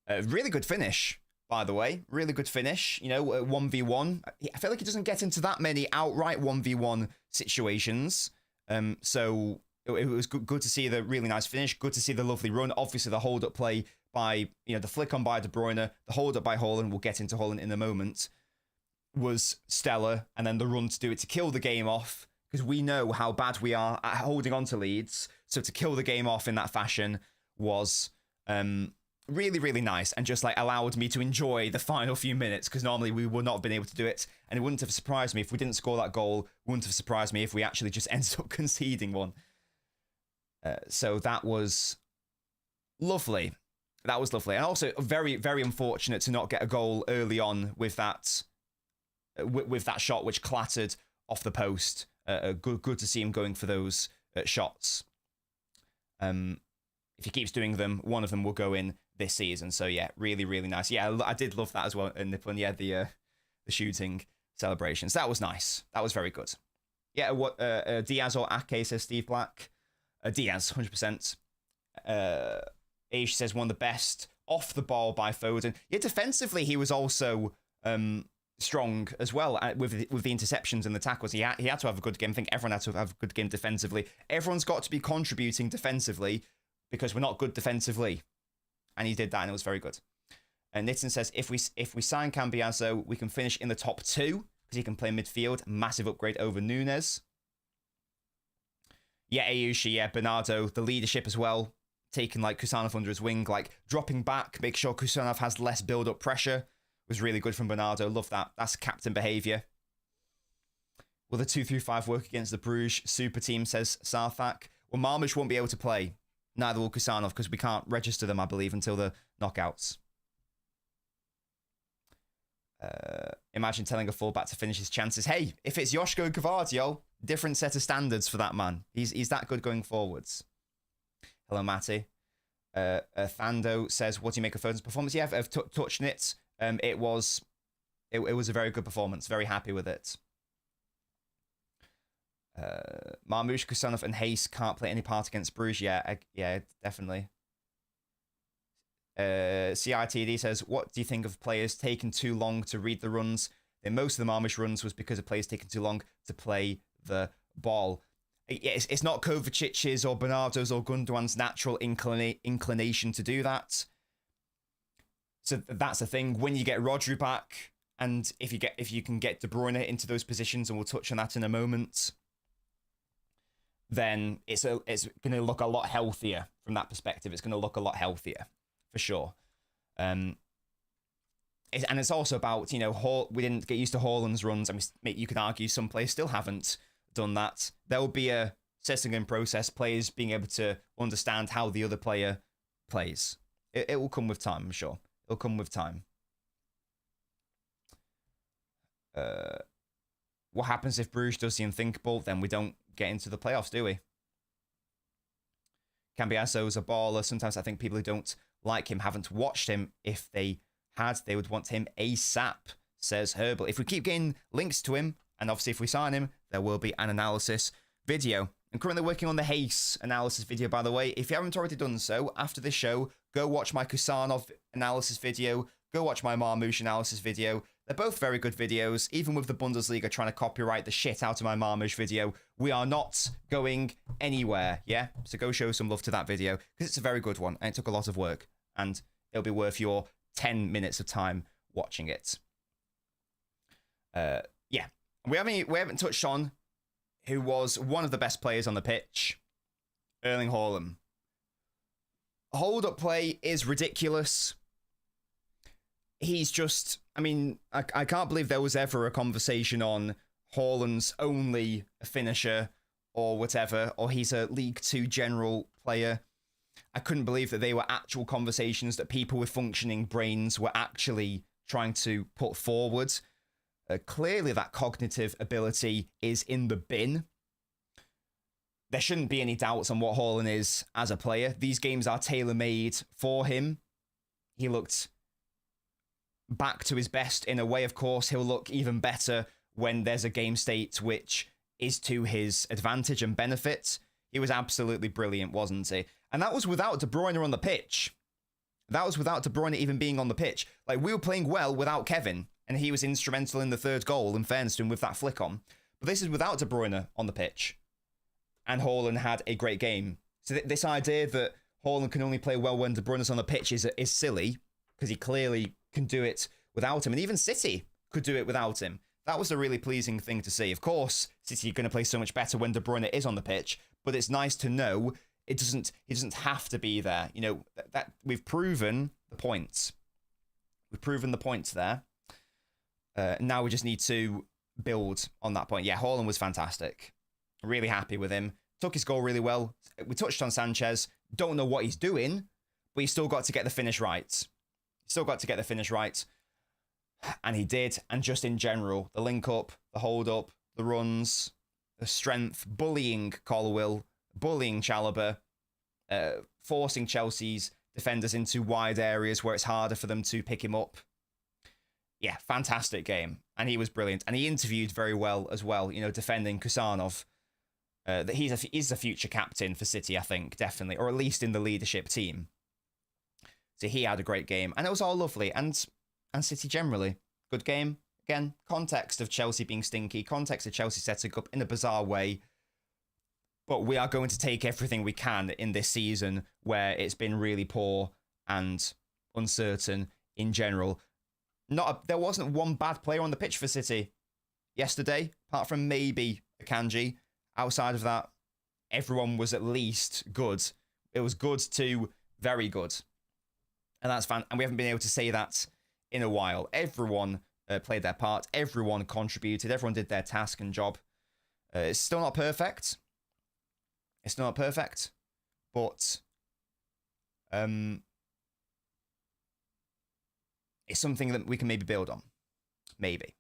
Really good finish, by the way. Really good finish. You know, 1v1. I feel like he doesn't get into that many outright 1v1 situations. So it was good to see the really nice finish. Good to see the lovely run. Obviously, the hold-up play by, you know, the flick on by De Bruyne, the hold-up by Haaland, we'll get into Haaland in a moment, was stellar. And then the run to do it to kill the game off, because we know how bad we are at holding on to leads. So to kill the game off in that fashion was really, really nice, and just like allowed me to enjoy the final few minutes, because normally we would not have been able to do it, and it wouldn't have surprised me if we didn't score that goal. It wouldn't have surprised me if we actually just ended up conceding one. So that was lovely. That was lovely, and also very, very unfortunate to not get a goal early on with that shot which clattered off the post. Good to see him going for those shots. If he keeps doing them, one of them will go in this season. So yeah, really, really nice. Yeah, I did love that as well in the yeah, the shooting celebrations. That was nice. That was very good. Yeah, what Diaz or Ake, says Steve Black. Diaz, 100%. Aish says one of the best off the ball by Foden. Yeah, defensively he was also strong as well with the interceptions and the tackles. He had to have a good game. I think everyone had to have a good game defensively. Everyone's got to be contributing defensively, because we're not good defensively. And he did that, and it was very good. And Nitin says, if we sign Cambiaso, we can finish in the top 2, because he can play midfield. Massive upgrade over Nunes. Yeah, Ayushi, yeah, Bernardo, the leadership as well. Taking like Kusanov under his wing, like dropping back, make sure Kusanov has less build-up pressure. Was really good from Bernardo. Love that. That's captain behaviour. Will the 2-3-5 work against the Bruges super team, says Sarthak? Well, Marmoush won't be able to play. Neither will Kusanov, because we can't register them, I believe, until the knockouts. Imagine telling a fullback to finish his chances. Hey, if it's Joshko Gvardiol, different set of standards for that man. He's that good going forwards. Hello, Matty. Thando says, what do you make of Foden's performance? Yeah, I've touched it. It was a very good performance. Very happy with it. Marmoush, Kusanov, and Hayes can't play any part against Bruges. Yeah, definitely. CITD says, what do you think of players taking too long to read the runs? And most of the Marmoush runs was because of players taking too long to play the ball. It's not Kovacic's or Bernardo's or Gundogan's natural inclination to do that. So that's the thing. When you get Rodri back, and if you can get De Bruyne into those positions, and we'll touch on that in a moment, then it's going to look a lot healthier from that perspective. It's going to look a lot healthier, for sure. And it's also about, you know, we didn't get used to Haaland's runs. I mean, you could argue some players still haven't done that. There will be a setting in process, players being able to understand how the other player plays. It will come with time, I'm sure. It'll come with time. What happens if Bruges does the unthinkable? Then we don't get into the playoffs, do we? Cambiaso's a baller. Sometimes I think people who don't like him haven't watched him. If they had, they would want him ASAP, says Herbal. If we keep getting links to him, and obviously if we sign him, there will be an analysis video. I'm currently working on the Hayes analysis video, by the way. If you haven't already done so, after this show, go watch my Kusanov analysis video. Go watch my Marmouche analysis video. They're both very good videos. Even with the Bundesliga trying to copyright the shit out of my Marmouche video, we are not going anywhere, yeah? So go show some love to that video, because it's a very good one, and it took a lot of work, and it'll be worth your 10 minutes of time watching it. Yeah. We haven't touched on who was one of the best players on the pitch, Erling Haaland. Hold-up play is ridiculous. He's just, I mean, I can't believe there was ever a conversation on Haaland's only a finisher or whatever, or he's a League 2 general player. I couldn't believe that they were actual conversations that people with functioning brains were actually trying to put forward. Clearly that cognitive ability is in the bin. There shouldn't be any doubts on what Haaland is as a player. These games are tailor-made for him. He looked back to his best in a way. Of course, he'll look even better when there's a game state which is to his advantage and benefit. He was absolutely brilliant, wasn't he? And that was without De Bruyne on the pitch. That was without De Bruyne even being on the pitch. Like, we were playing well without Kevin, and he was instrumental in the third goal, in fairness to him, with that flick on. But this is without De Bruyne on the pitch. And Haaland had a great game. So this idea that Haaland can only play well when De Bruyne's on the pitch is silly, because he clearly can do it without him. And even City could do it without him. That was a really pleasing thing to see. Of course, City are going to play so much better when De Bruyne is on the pitch, but it's nice to know he doesn't have to be there. You know, that we've proven the points. We've proven the points there. Now we just need to build on that point. Yeah, Haaland was fantastic. Really happy with him. Took his goal really well. We touched on Sanchez. Don't know what he's doing, but he's still got to get the finish right. And he did. And just in general, the link up, the hold up, the runs, the strength, bullying Colwill, bullying Chalobah, forcing Chelsea's defenders into wide areas where it's harder for them to pick him up. Yeah, fantastic game. And he was brilliant. And he interviewed very well as well, you know, defending Kusanov. That he's a future captain for City, I think, definitely. Or at least in the leadership team. So he had a great game. And it was all lovely. And City generally. Good game. Again, context of Chelsea being stinky. Context of Chelsea setting up in a bizarre way. But we are going to take everything we can in this season where it's been really poor and uncertain in general. There wasn't one bad player on the pitch for City yesterday, apart from maybe Akanji. Outside of that, everyone was at least good. It was good to very good. And that's fun. And we haven't been able to say that in a while. Everyone played their part. Everyone contributed. Everyone did their task and job. It's still not perfect. But it's something that we can maybe build on. Maybe.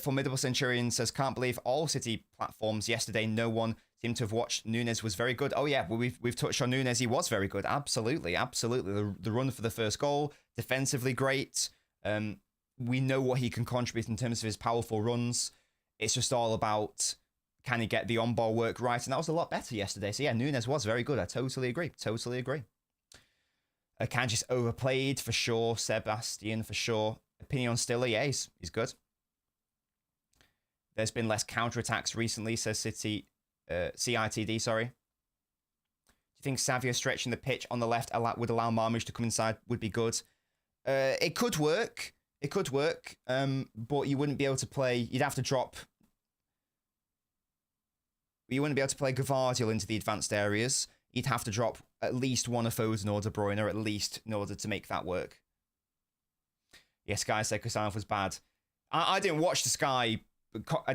Formidable Centurion says, can't believe all City platforms yesterday. No one seemed to have watched. Nunes was very good. Oh yeah, well, we've touched on Nunes. He was very good. Absolutely. The run for the first goal, defensively great. We know what he can contribute in terms of his powerful runs. It's just all about, can he get the on-ball work right? And that was a lot better yesterday. So yeah, Nunes was very good. I totally agree. Kanji's overplayed for sure. Sebastian for sure. Opinion Stiller, yeah, he's good. There's been less counterattacks recently, says CITD, sorry. Do you think Savio stretching the pitch on the left would allow Marmouche to come inside would be good? It could work. But you wouldn't be able to play. You'd have to drop. You wouldn't be able to play Gvardiol into the advanced areas. You'd have to drop at least one of Foden or De Bruyne, at least, in order to make that work. Yes, guys said Kusanov was bad. I didn't watch the Sky.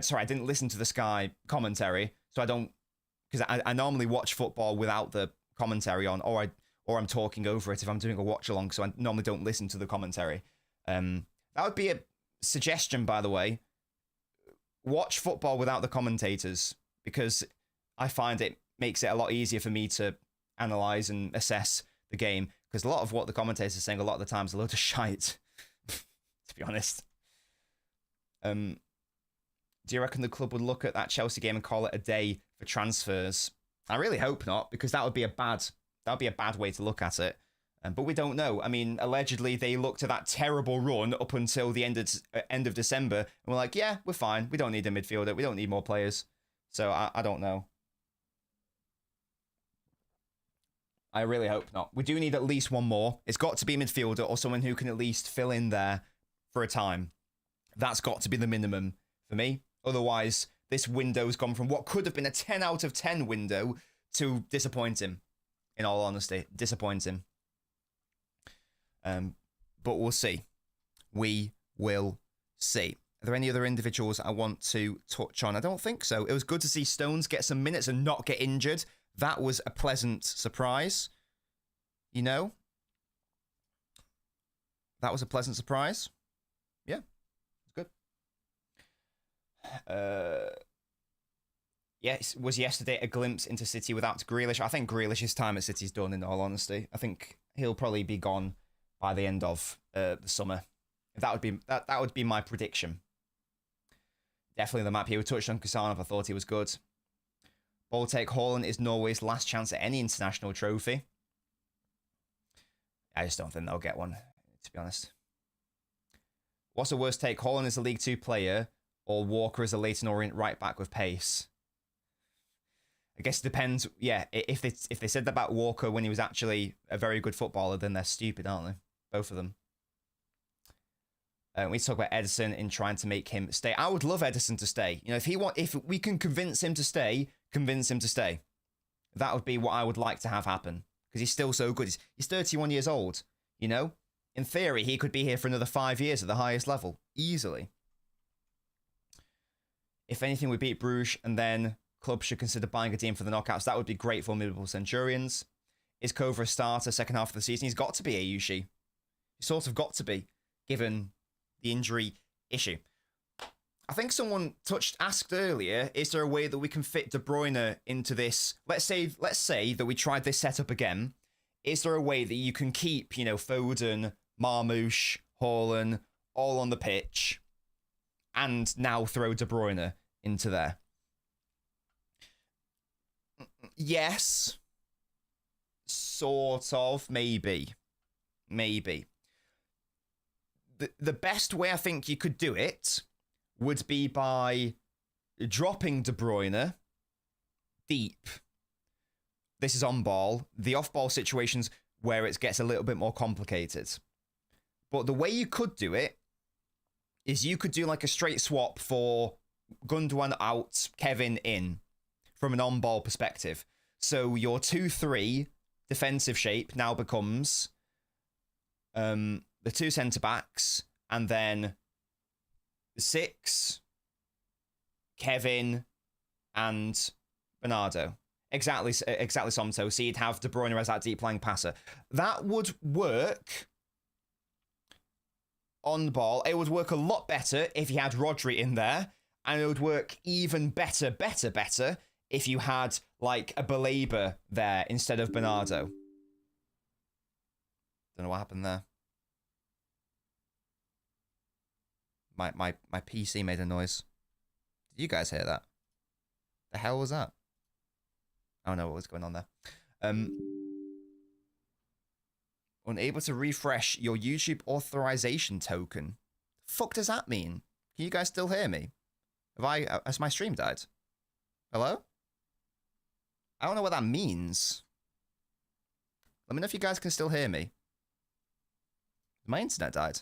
Sorry, I didn't listen to the Sky commentary, so I don't, because I normally watch football without the commentary on, or I'm talking over it if I'm doing a watch along, so I normally don't listen to the commentary. That would be suggestion, by the way, watch football without the commentators, because I find it makes it a lot easier for me to analyze and assess the game, because a lot of what the commentators are saying a lot of the times is a load of shite, to be honest. Do you reckon the club would look at that Chelsea game and call it a day for transfers? I really hope not, because that would be a bad way to look at it. But we don't know. I mean, allegedly they looked at that terrible run up until the end of December and were like, yeah, we're fine. We don't need a midfielder. We don't need more players. So I don't know. I really hope not. We do need at least one more. It's got to be a midfielder or someone who can at least fill in there for a time. That's got to be the minimum for me. Otherwise, this window's gone from what could have been a 10 out of 10 window to disappointing. In all honesty, disappointing. But we'll see. We will see. Are there any other individuals I want to touch on? I don't think so. It was good to see Stones get some minutes and not get injured. That was a pleasant surprise. You know? That was a pleasant surprise. Yeah. It's good. Yes, was yesterday a glimpse into City without Grealish? I think Grealish's time at City's done, in all honesty. I think he'll probably be gone by the end of the summer. That would be my prediction. Definitely the map here. We touched on Kusanov. I thought he was good. Baltic Haaland is Norway's last chance at any international trophy. I just don't think they'll get one, to be honest. What's the worst take? Haaland is a League 2 player or Walker is a Leyton Orient right back with pace? I guess it depends. Yeah, if they said that about Walker when he was actually a very good footballer, then they're stupid, aren't they? Both of them. We talk about Edison in trying to make him stay. I would love Edison to stay. You know, if we can convince him to stay, convince him to stay. That would be what I would like to have happen, because he's still so good. He's 31 years old. You know, in theory, he could be here for another 5 years at the highest level easily. If anything, we beat Bruges, and then club should consider buying a team for the knockouts. That would be great for Liverpool Centurions. Is Kova a starter second half of the season? He's got to be, Ayushi. He's sort of got to be, given the injury issue. I think someone asked earlier, is there a way that we can fit De Bruyne into this? Let's say that we tried this setup again. Is there a way that you can keep, you know, Foden, Marmoush, Haaland all on the pitch and now throw De Bruyne into there? Yes. Sort of. Maybe. The best way I think you could do it would be by dropping De Bruyne deep. This is on ball. The off ball situations where it gets a little bit more complicated. But the way you could do it is you could do like a straight swap for Gundogan out, Kevin in, from an on ball perspective. So your 2-3 defensive shape now becomes the two centre backs, and then 6, Kevin, and Bernardo. Exactly, Somto. So you'd have De Bruyne as that deep lying passer. That would work on the ball. It would work a lot better if you had Rodri in there, and it would work even better if you had like a Baleba there instead of Bernardo. Don't know what happened there. My PC made a noise. Did you guys hear that? The hell was that? I don't know what was going on there. Unable to refresh your YouTube authorization token. Fuck does that mean? Can you guys still hear me? Has my stream died? Hello? I don't know what that means. Let me know if you guys can still hear me. My internet died.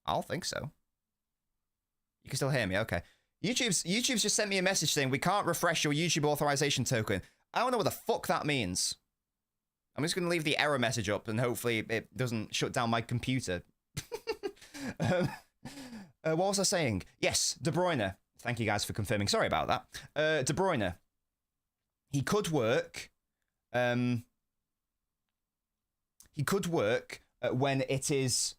I don't think so. You can still hear me, okay. YouTube's just sent me a message saying we can't refresh your YouTube authorization token. I don't know what the fuck that means. I'm just going to leave the error message up and hopefully it doesn't shut down my computer. What was I saying? Yes, De Bruyne. Thank you guys for confirming. Sorry about that. De Bruyne. He could work. He could work when it is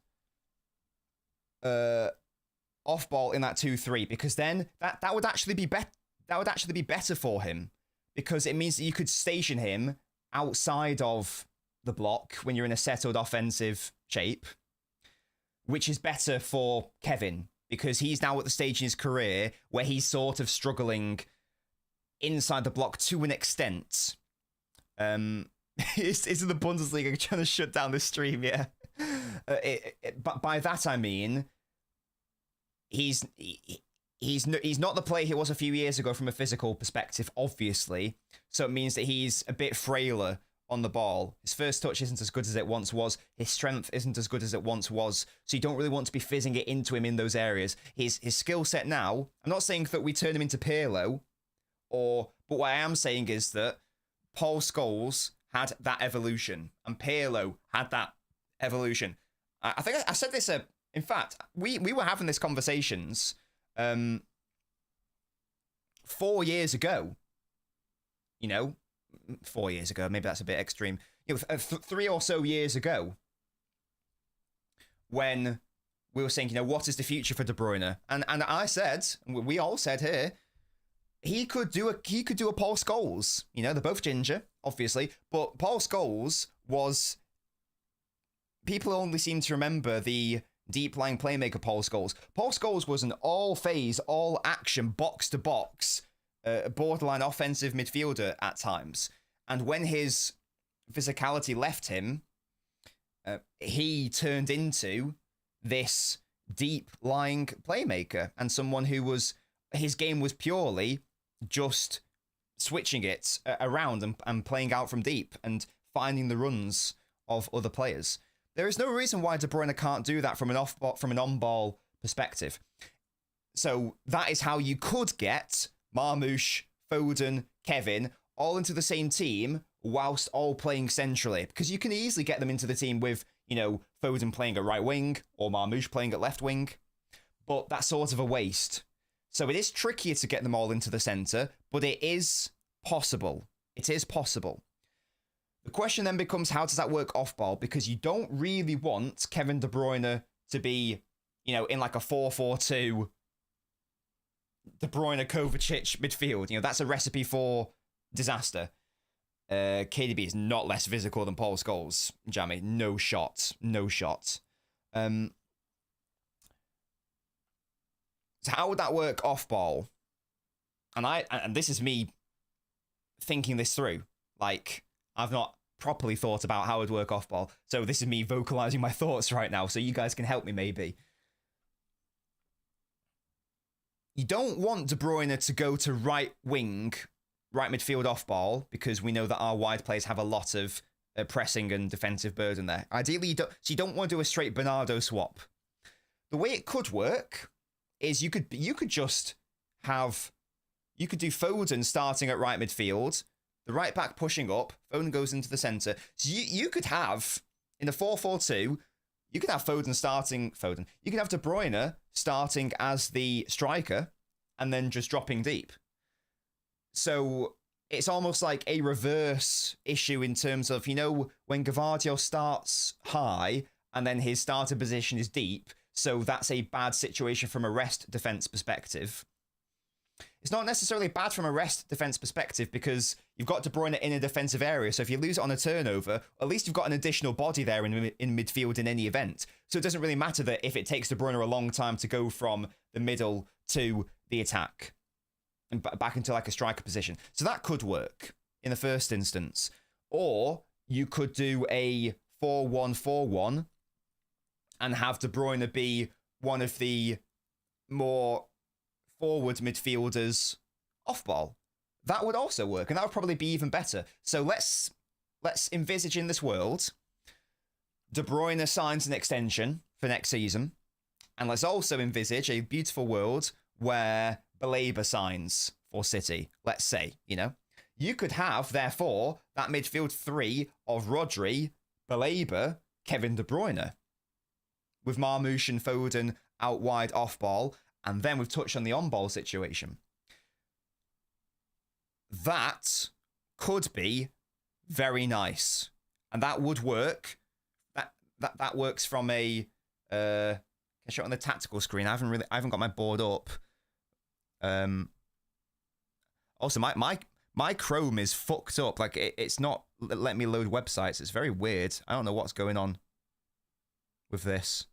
off ball in that 2-3, because then that would actually be better for him, because it means that you could station him outside of the block when you're in a settled offensive shape, which is better for Kevin, because he's now at the stage in his career where he's sort of struggling inside the block to an extent. Is the Bundesliga trying to shut down the stream? Yeah. But by that I mean, he's not the player he was a few years ago from a physical perspective, obviously. So it means that he's a bit frailer on the ball. His first touch isn't as good as it once was. His strength isn't as good as it once was. So you don't really want to be fizzing it into him in those areas. His skill set now, I'm not saying that we turn him into Pirlo, but what I am saying is that Paul Scholes had that evolution, and Pirlo had that evolution. I think I said this. In fact, we were having these conversations 4 years ago. 4 years ago, maybe that's a bit extreme. 3 or so years ago, when we were saying, what is the future for De Bruyne? And I said, and we all said here, he could do a Paul Scholes. They're both ginger, obviously, but Paul Scholes was. People only seem to remember the deep-lying playmaker Paul Scholes. Paul Scholes was an all-phase, all-action, box-to-box, borderline offensive midfielder at times. And when his physicality left him, he turned into this deep-lying playmaker and someone who his game was purely just switching it around and playing out from deep and finding the runs of other players. There is no reason why De Bruyne can't do that from an on-ball perspective. So that is how you could get Marmoush, Foden, Kevin all into the same team whilst all playing centrally, because you can easily get them into the team with, Foden playing at right wing or Marmoush playing at left wing, but that's sort of a waste. So it is trickier to get them all into the centre, but it is possible. It is possible. The question then becomes, how does that work off ball? Because you don't really want Kevin De Bruyne to be, in like a 4-4-2 De Bruyne Kovacic midfield. That's a recipe for disaster. KDB is not less physical than Paul Scholes, Jamie. No shot. No shot. So how would that work off ball? And this is me thinking this through. Like, I've not properly thought about how it would work off ball. So this is me vocalizing my thoughts right now, so you guys can help me maybe. You don't want De Bruyne to go to right wing, right midfield off ball, because we know that our wide players have a lot of pressing and defensive burden there. Ideally, you don't want to do a straight Bernardo swap. The way it could work is you could do Foden starting at right midfield, the right back pushing up, Foden goes into the centre. So you could have, in a 4-4-2, you could have Foden starting, you could have De Bruyne starting as the striker and then just dropping deep. So it's almost like a reverse issue in terms of, when Gvardiol starts high and then his starter position is deep, so that's a bad situation from a rest defence perspective. It's not necessarily bad from a rest defence perspective because you've got De Bruyne in a defensive area, so if you lose it on a turnover, at least you've got an additional body there in midfield in any event. So it doesn't really matter that if it takes De Bruyne a long time to go from the middle to the attack and back into like a striker position. So that could work in the first instance. Or you could do a 4-1-4-1 and have De Bruyne be one of the more forward midfielders off ball. That would also work, and that would probably be even better. So let's envisage in this world De Bruyne signs an extension for next season, and let's also envisage a beautiful world where Baleba signs for City. Let's say, you could have therefore that midfield three of Rodri, Baleba, Kevin De Bruyne, with Marmoush and Foden out wide off ball. And then we've touched on the on-ball situation. That could be very nice. And that would work. That works from a I show it on the tactical screen? I haven't got my board up. Also, my Chrome is fucked up. Like, it's not letting me load websites. It's very weird. I don't know what's going on with this.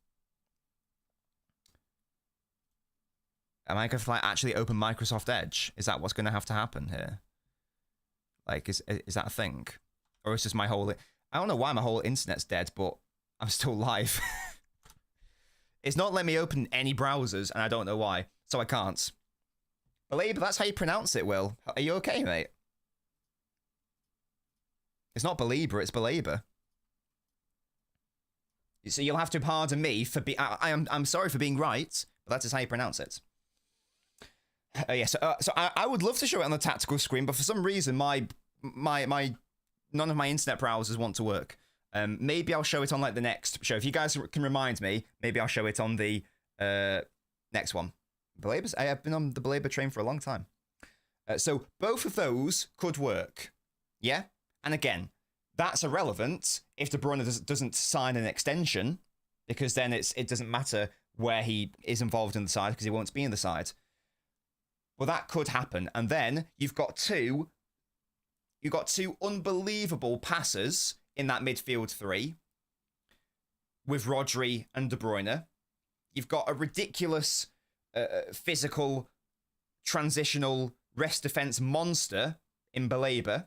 Am I going to like actually open Microsoft Edge? Is that what's going to have to happen here? Like, is that a thing? Or is just my whole... I don't know why my whole internet's dead, but I'm still live. It's not letting me open any browsers, and I don't know why. So I can't. Belabor, that's how you pronounce it, Will. Are you okay, mate? It's not Belabor, it's Belabor. So you'll have to pardon me for being... I'm sorry for being right, but that's just how you pronounce it. Yeah, so I would love to show it on the tactical screen, but for some reason, none of my internet browsers want to work. Maybe I'll show it on like the next show. If you guys can remind me, maybe I'll show it on the next one. I have been on the Belabor train for a long time. So both of those could work. Yeah? And again, that's irrelevant if De Bruyne doesn't sign an extension, because then it doesn't matter where he is involved in the side, because he won't be in the side. Well, that could happen. And then you've got two unbelievable passers in that midfield three with Rodri and De Bruyne. You've got a ridiculous physical, transitional rest defense monster in Belabor.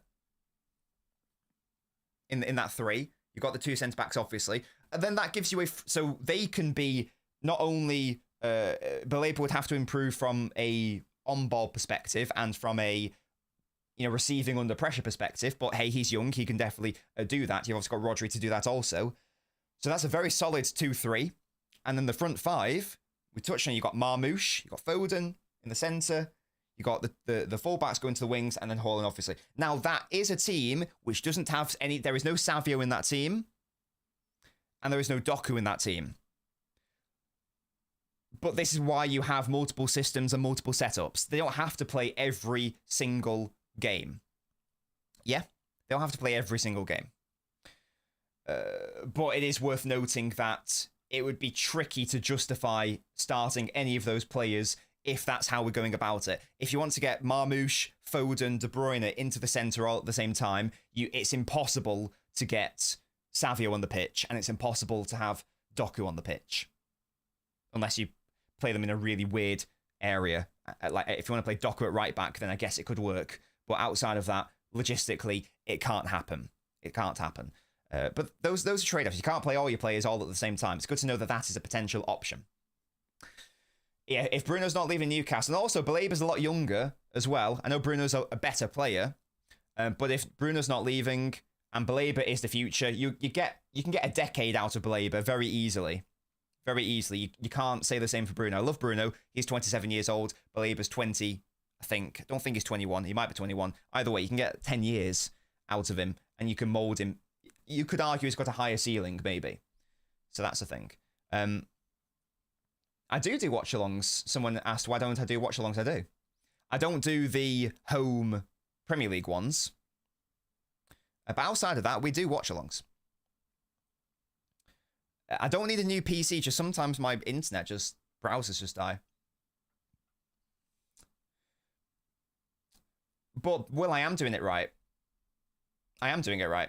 In that three. You've got the two centre-backs, obviously. And then that gives you so they can be not only... Belabor would have to improve from a on-ball perspective and from a receiving under pressure perspective, but hey, he's young, he can definitely do that. You've also got Rodri to do that also. So that's a very solid 2-3. And then the front five, we touched on, you've got Marmoush, you've got Foden in the centre, you've got the fullbacks going to the wings, and then Haaland, obviously. Now, that is a team which doesn't have any... There is no Savio in that team, and there is no Doku in that team. But this is why you have multiple systems and multiple setups. They don't have to play every single game. Yeah, they don't have to play every single game. But it is worth noting that it would be tricky to justify starting any of those players if that's how we're going about it. If you want to get Marmoush, Foden, De Bruyne into the centre all at the same time, it's impossible to get Savio on the pitch, and it's impossible to have Doku on the pitch. Unless you play them in a really weird area. Like, if you want to play Doku at right back, then I guess it could work. But outside of that, logistically, it can't happen. It can't happen. But those are trade-offs. You can't play all your players all at the same time. It's good to know that that is a potential option. Yeah, if Bruno's not leaving Newcastle, and also Balabor's a lot younger as well. I know Bruno's a better player, but if Bruno's not leaving and Balabor is the future, you can get a decade out of Balabor very easily. Very easily. You can't say the same for Bruno. I love Bruno. He's 27 years old. Balabor's 20, I think. I don't think he's 21. He might be 21. Either way, you can get 10 years out of him, and you can mould him. You could argue he's got a higher ceiling, maybe. So that's the thing. I do watch-alongs. Someone asked, why don't I do watch-alongs? I do. I don't do the home Premier League ones. But outside of that, we do watch-alongs. I don't need a new PC, just sometimes my internet browsers just die. But, Will, I am doing it right. I am doing it right.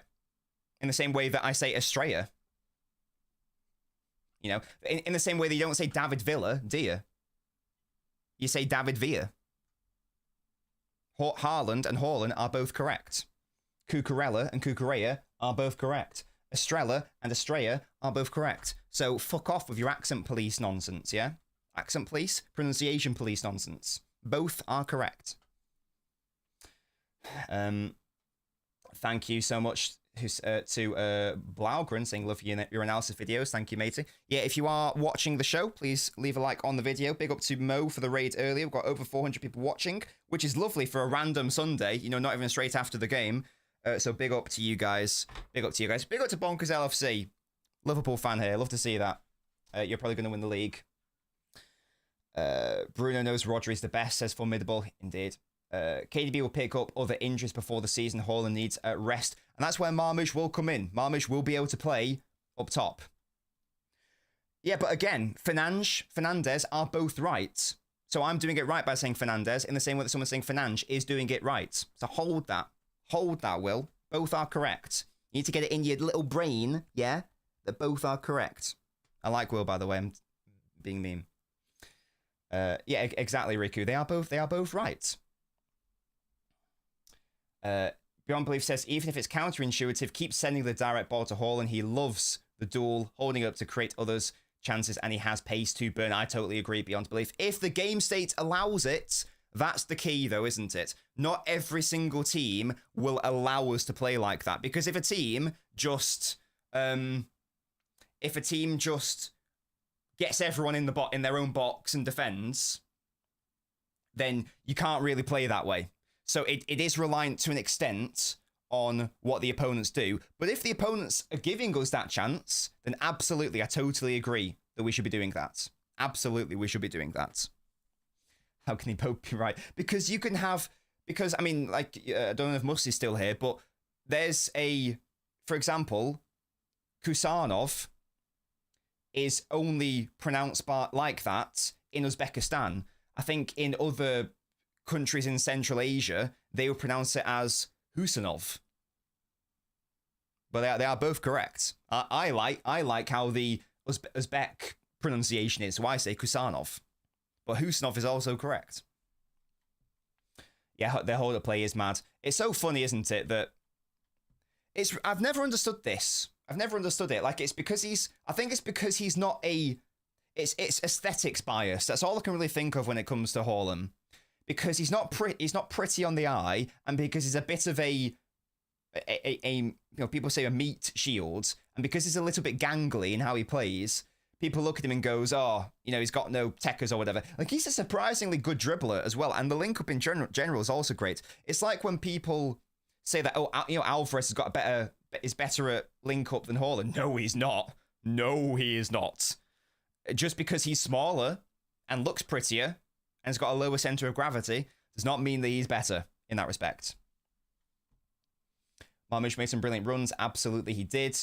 In the same way that I say Estrella. You know, in the same way that you don't say David Villa, do you? You say David Villa. Haaland and Haaland are both correct. Cucurella and Cucurella are both correct. Estrella and Estrella are both correct. So fuck off with your accent police nonsense, yeah? Accent police, pronunciation police nonsense. Both are correct. Thank you so much to Blaugren saying love your analysis videos. Thank you, matey. Yeah, if you are watching the show, please leave a like on the video. Big up to Mo for the raid earlier. We've got over 400 people watching, which is lovely for a random Sunday, you know, not even straight after the game. So big up to you guys. Big up to you guys. Big up to Bonkers LFC. Liverpool fan here. Love to see that. You're probably going to win the league. Bruno knows Rodri's the best, says Formidable. Indeed. KDB will pick up other injuries before the season. Haaland needs rest. And that's where Marmoush will come in. Marmoush will be able to play up top. Yeah, but again, Fernandez are both right. So I'm doing it right by saying Fernandez in the same way that someone saying Fernandes is doing it right. So hold that. Hold that, Will. Both are correct. You need to get it in your little brain, yeah? That both are correct. I like Will, by the way. I'm being mean. Yeah, exactly, Riku. They are both right. Beyond Belief says, even if it's counterintuitive, keep sending the direct ball to Haaland. He loves the duel, holding up to create others' chances, and he has pace to burn. I totally agree, Beyond Belief. If the game state allows it, that's the key, though, isn't it? Not every single team will allow us to play like that, because if a team just gets everyone in their own box and defends, then you can't really play that way. So it is reliant to an extent on what the opponents do. But if the opponents are giving us that chance, then absolutely, I totally agree that we should be doing that. Absolutely, we should be doing that. How can he both be right? Because you can have... Because, I mean, like, I don't know if Musty's still here, but there's for example, Kusanov is only pronounced like that in Uzbekistan. I think in other countries in Central Asia, they would pronounce it as Husanov. But they are both correct. I like how the Uzbek pronunciation is, so I say Kusanov. But Husanov is also correct. Yeah, their hold-up play is mad. It's so funny, isn't it, that I've never understood this. I've never understood it. Like, I think it's because he's not it's aesthetics bias. That's all I can really think of when it comes to Haaland. Because he's not pretty on the eye, and because he's a bit of a people say a meat shield, and because he's a little bit gangly in how he plays, people look at him and goes, oh, he's got no techers or whatever. Like, he's a surprisingly good dribbler as well, and the link up in general is also great. It's like when people say that, Alvarez is better at link up than Haaland. No, he's not. No, he is not. Just because he's smaller and looks prettier and has got a lower center of gravity does not mean that he's better in that respect. Marmouche made some brilliant runs. Absolutely, he did.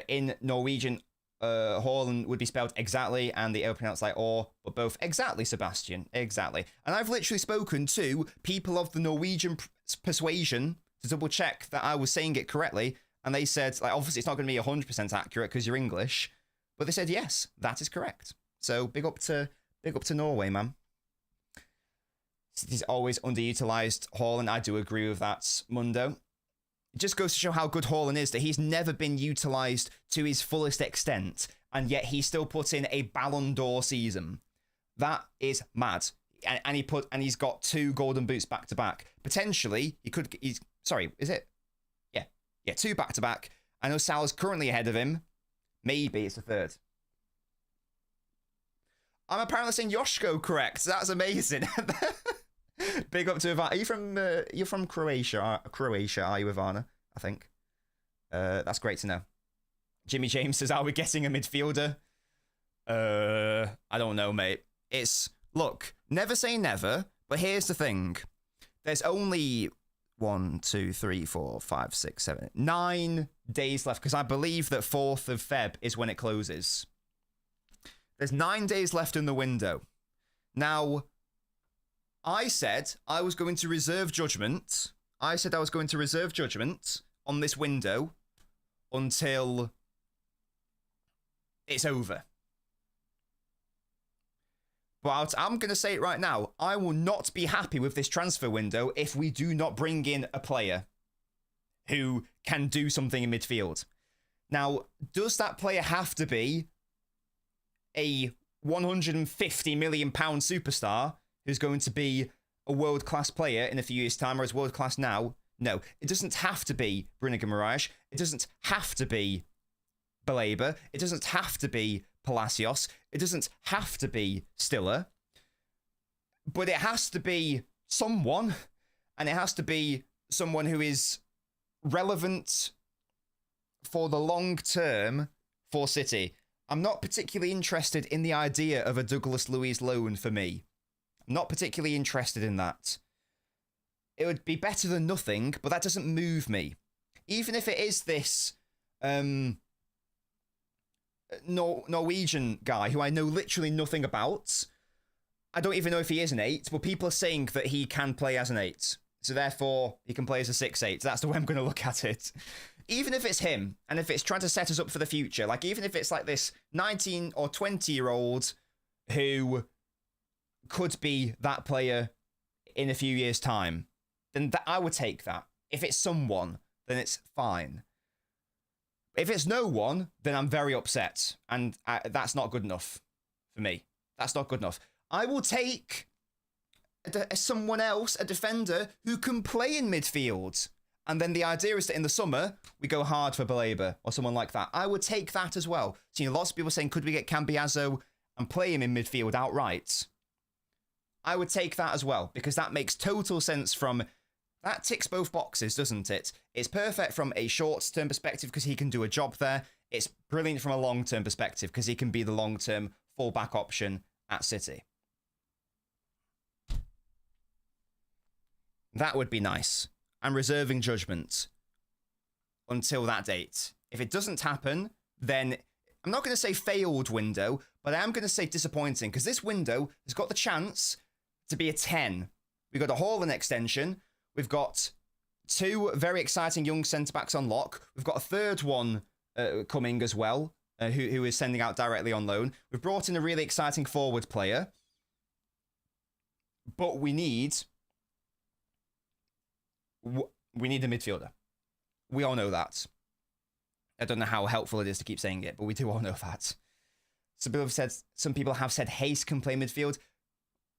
In Norwegian, Haaland would be spelled exactly, and the O pronounced like or, but both exactly, Sebastian. Exactly. And I've literally spoken to people of the Norwegian persuasion to double check that I was saying it correctly, and they said, like, obviously it's not going to be 100% accurate because you're English, but they said yes, that is correct. So big up to Norway, man. City's always underutilized Haaland. I do agree with that, Mundo. It just goes to show how good Haaland is, that he's never been utilised to his fullest extent, and yet he still put in a Ballon d'Or season. That is mad. And he's got 2 golden boots back to back. Potentially, is it? Yeah, 2 back to back. I know Salah's currently ahead of him. Maybe it's the 3rd. I'm apparently saying Yoshko correct. That's amazing. Big up to Ivana. Are you you're from Croatia? Croatia, are you, Ivana? I think. That's great to know. Jimmy James says, are we getting a midfielder? I don't know, mate. Look, never say never, but here's the thing. There's only 1, 2, 3, 4, 5, 6, 7, 9 days left, because I believe that 4th of Feb is when it closes. There's 9 days left in the window. Now, I said I was going to reserve judgment. I said I was going to reserve judgment on this window until it's over. But I'm going to say it right now. I will not be happy with this transfer window if we do not bring in a player who can do something in midfield. Now, does that player have to be a £150 million superstar who's going to be a world-class player in a few years' time, or is world-class now? No, it doesn't have to be Bruno Guimaraes. It doesn't have to be Baleba. It doesn't have to be Palacios. It doesn't have to be Stiller. But it has to be someone, and it has to be someone who is relevant for the long term for City. I'm not particularly interested in the idea of a Douglas Luiz loan for me. I'm not particularly interested in that. It would be better than nothing, but that doesn't move me. Even if it is this Norwegian guy who I know literally nothing about. I don't even know if he is an 8, but people are saying that he can play as an 8. So therefore, he can play as a 6-8. That's the way I'm going to look at it. Even if it's him, and if it's trying to set us up for the future, like even if it's like this 19 or 20-year-old who could be that player in a few years' time, then I would take that. If it's someone, then it's fine. If it's no one, then I'm very upset, and that's not good enough for me. That's not good enough. I will take someone else, a defender, who can play in midfield. And then the idea is that in the summer, we go hard for Baleba or someone like that. I would take that as well. So, lots of people saying, could we get Cambiaso and play him in midfield outright? I would take that as well, because that makes total sense from... That ticks both boxes, doesn't it? It's perfect from a short-term perspective because he can do a job there. It's brilliant from a long-term perspective because he can be the long-term full-back option at City. That would be nice. I'm reserving judgment until that date. If it doesn't happen, then I'm not going to say failed window, but I am going to say disappointing, because this window has got the chance to be a 10. We've got a Haaland extension. We've got 2 very exciting young centre-backs on lock. We've got a third one coming as well, who is sending out directly on loan. We've brought in a really exciting forward player. But we need a midfielder. We all know that. I don't know how helpful it is to keep saying it, but we do all know that. Some people have said Hayes can play midfield.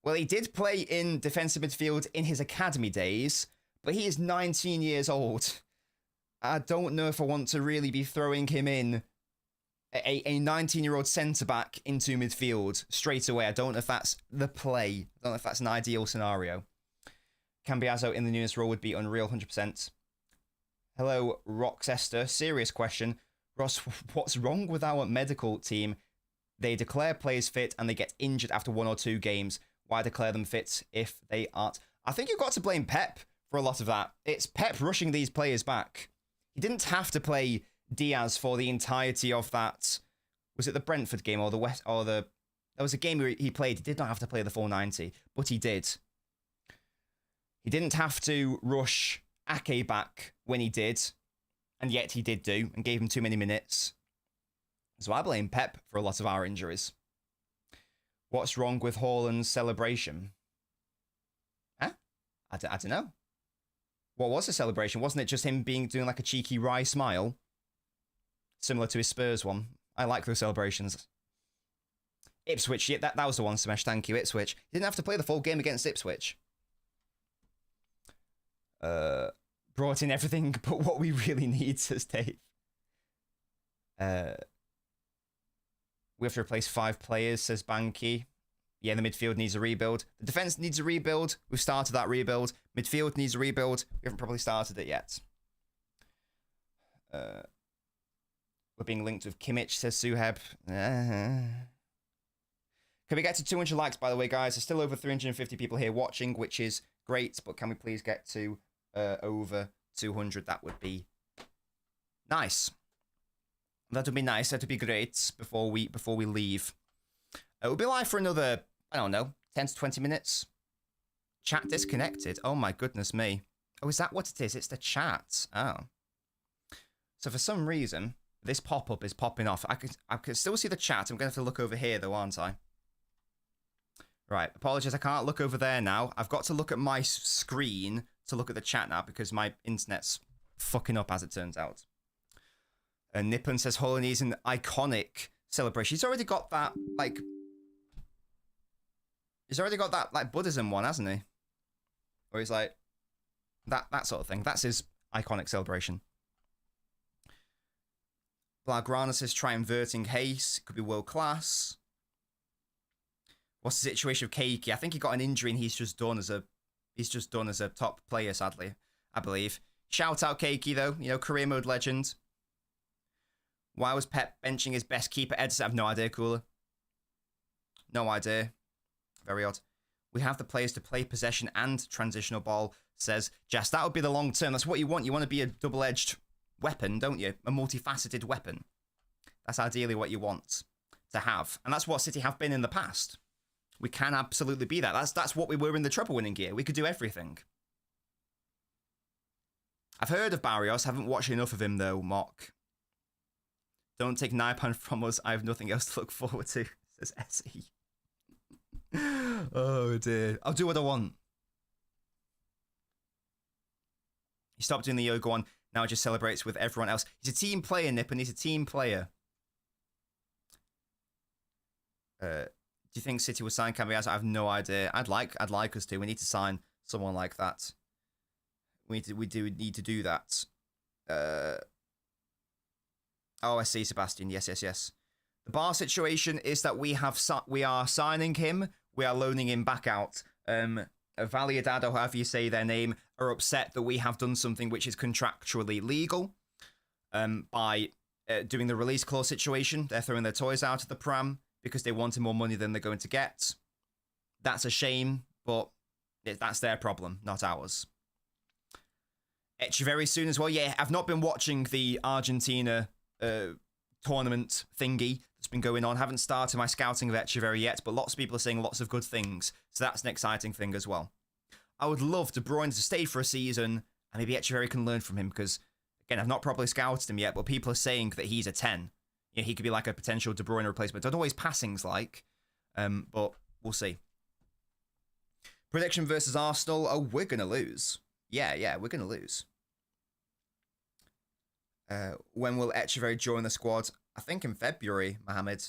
Well, he did play in defensive midfield in his academy days, but he is 19 years old. I don't know if I want to really be throwing him in a 19-year-old centre-back into midfield straight away. I don't know if that's the play. I don't know if that's an ideal scenario. Cambiaso in the Nunes role would be unreal, 100%. Hello, Roxester. Serious question. Ross, what's wrong with our medical team? They declare players fit and they get injured after 1 or 2 games. Why declare them fit if they aren't? I think you've got to blame Pep for a lot of that. It's Pep rushing these players back. He didn't have to play Diaz for the entirety of that. Was it the Brentford game or the West or the? There was a game where he played. He did not have to play the full 90, but he did. He didn't have to rush Ake back when he did, and yet he did do, and gave him too many minutes. So I blame Pep for a lot of our injuries. What's wrong with Haaland's celebration? Huh? I don't know. What was the celebration? Wasn't it just him doing like a cheeky wry smile? Similar to his Spurs one. I like those celebrations. Ipswich, yeah, that was the one, Smash. Thank you, Ipswich. He didn't have to play the full game against Ipswich. Brought in everything but what we really need, says Dave. We have to replace 5 players, says Banky. Yeah, the midfield needs a rebuild. The defense needs a rebuild. We've started that rebuild. Midfield needs a rebuild. We haven't probably started it yet. We're being linked with Kimmich, says Suheb. Can we get to 200 likes, by the way, guys? There's still over 350 people here watching, which is great. But can we please get to over 200? That would be nice. That would be nice. That would be great before we leave. We'll be live for another, I don't know, 10 to 20 minutes. Chat disconnected. Oh my goodness me. Oh, is that what it is? It's the chat. Oh. So for some reason, this pop-up is popping off. I can still see the chat. I'm going to have to look over here though, aren't I? Right. Apologies. I can't look over there now. I've got to look at my screen to look at the chat now because my internet's fucking up as it turns out. Nippon says Haaland needs an iconic celebration. He's already got that, like... He's already got that, like, Buddhism one, hasn't he? Or he's like... That sort of thing. That's his iconic celebration. Blaugrana says try inverting Hayes. Could be world class. What's the situation with Keiki? I think he got an injury and he's just done as a top player, sadly, I believe. Shout out Keiki, though. You know, career mode legend. Why was Pep benching his best keeper, Edson? I have no idea, Cooler. No idea. Very odd. We have the players to play possession and transitional ball, says Jess. That would be the long term. That's what you want. You want to be a double-edged weapon, don't you? A multifaceted weapon. That's ideally what you want to have. And that's what City have been in the past. We can absolutely be that. That's what we were in the treble winning year. We could do everything. I've heard of Barrios, haven't watched enough of him though, Mock. Don't take £9 from us, I have nothing else to look forward to, says SE. Oh dear. I'll do what I want. He stopped doing the yoga one, now just celebrates with everyone else. He's a team player, Nippon, he's a team player. Do you think City will sign Cambias? I have no idea. I'd like us to. We need to sign someone like that. We do need to do that. Oh, I see, Sebastian. Yes. The bar situation is that we are signing him. We are loaning him back out. Validad, or however you say their name, are upset that we have done something which is contractually legal by doing the release clause situation. They're throwing their toys out of the pram because they wanted more money than they're going to get. That's a shame, but that's their problem, not ours. Very soon as well. Yeah, I've not been watching the Argentina tournament thingy that's been going on. Haven't started my scouting of Echeverry yet, but lots of people are saying lots of good things, so that's an exciting thing as well. I would love De Bruyne to stay for a season, and maybe Echeverry can learn from him, because, again, I've not properly scouted him yet, but people are saying that he's a 10. You know, he could be like a potential De Bruyne replacement. Don't know what his passing's like, but we'll see. Prediction versus Arsenal. Oh, we're going to lose. Yeah, we're going to lose. When will Echeverry join the squad? I think in February, Mohammed.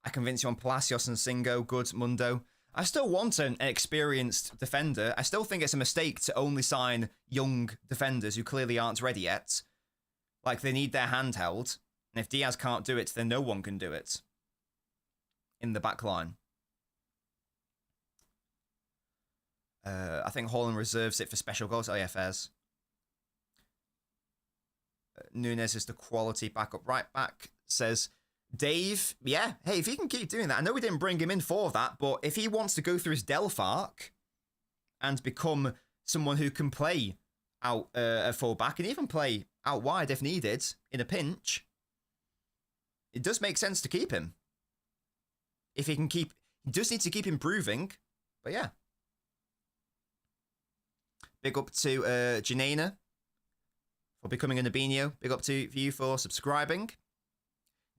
I convinced you on Palacios and Singo. Good, Mundo. I still want an experienced defender. I still think it's a mistake to only sign young defenders who clearly aren't ready yet. Like, they need their hand held. And if Diaz can't do it, then no one can do it. In the back line. I think Haaland reserves it for special goals. Oh, yeah, Fairs. Nunes is the quality backup right back, says Dave. Yeah, hey, if he can keep doing that. I know we didn't bring him in for that, but if he wants to go through his Delph arc and become someone who can play out at full back and even play out wide if needed in a pinch, it does make sense to keep him. If he can keep, he does need to keep improving, but yeah. Big up to Janina for becoming a Nabinho. Big up to you for subscribing.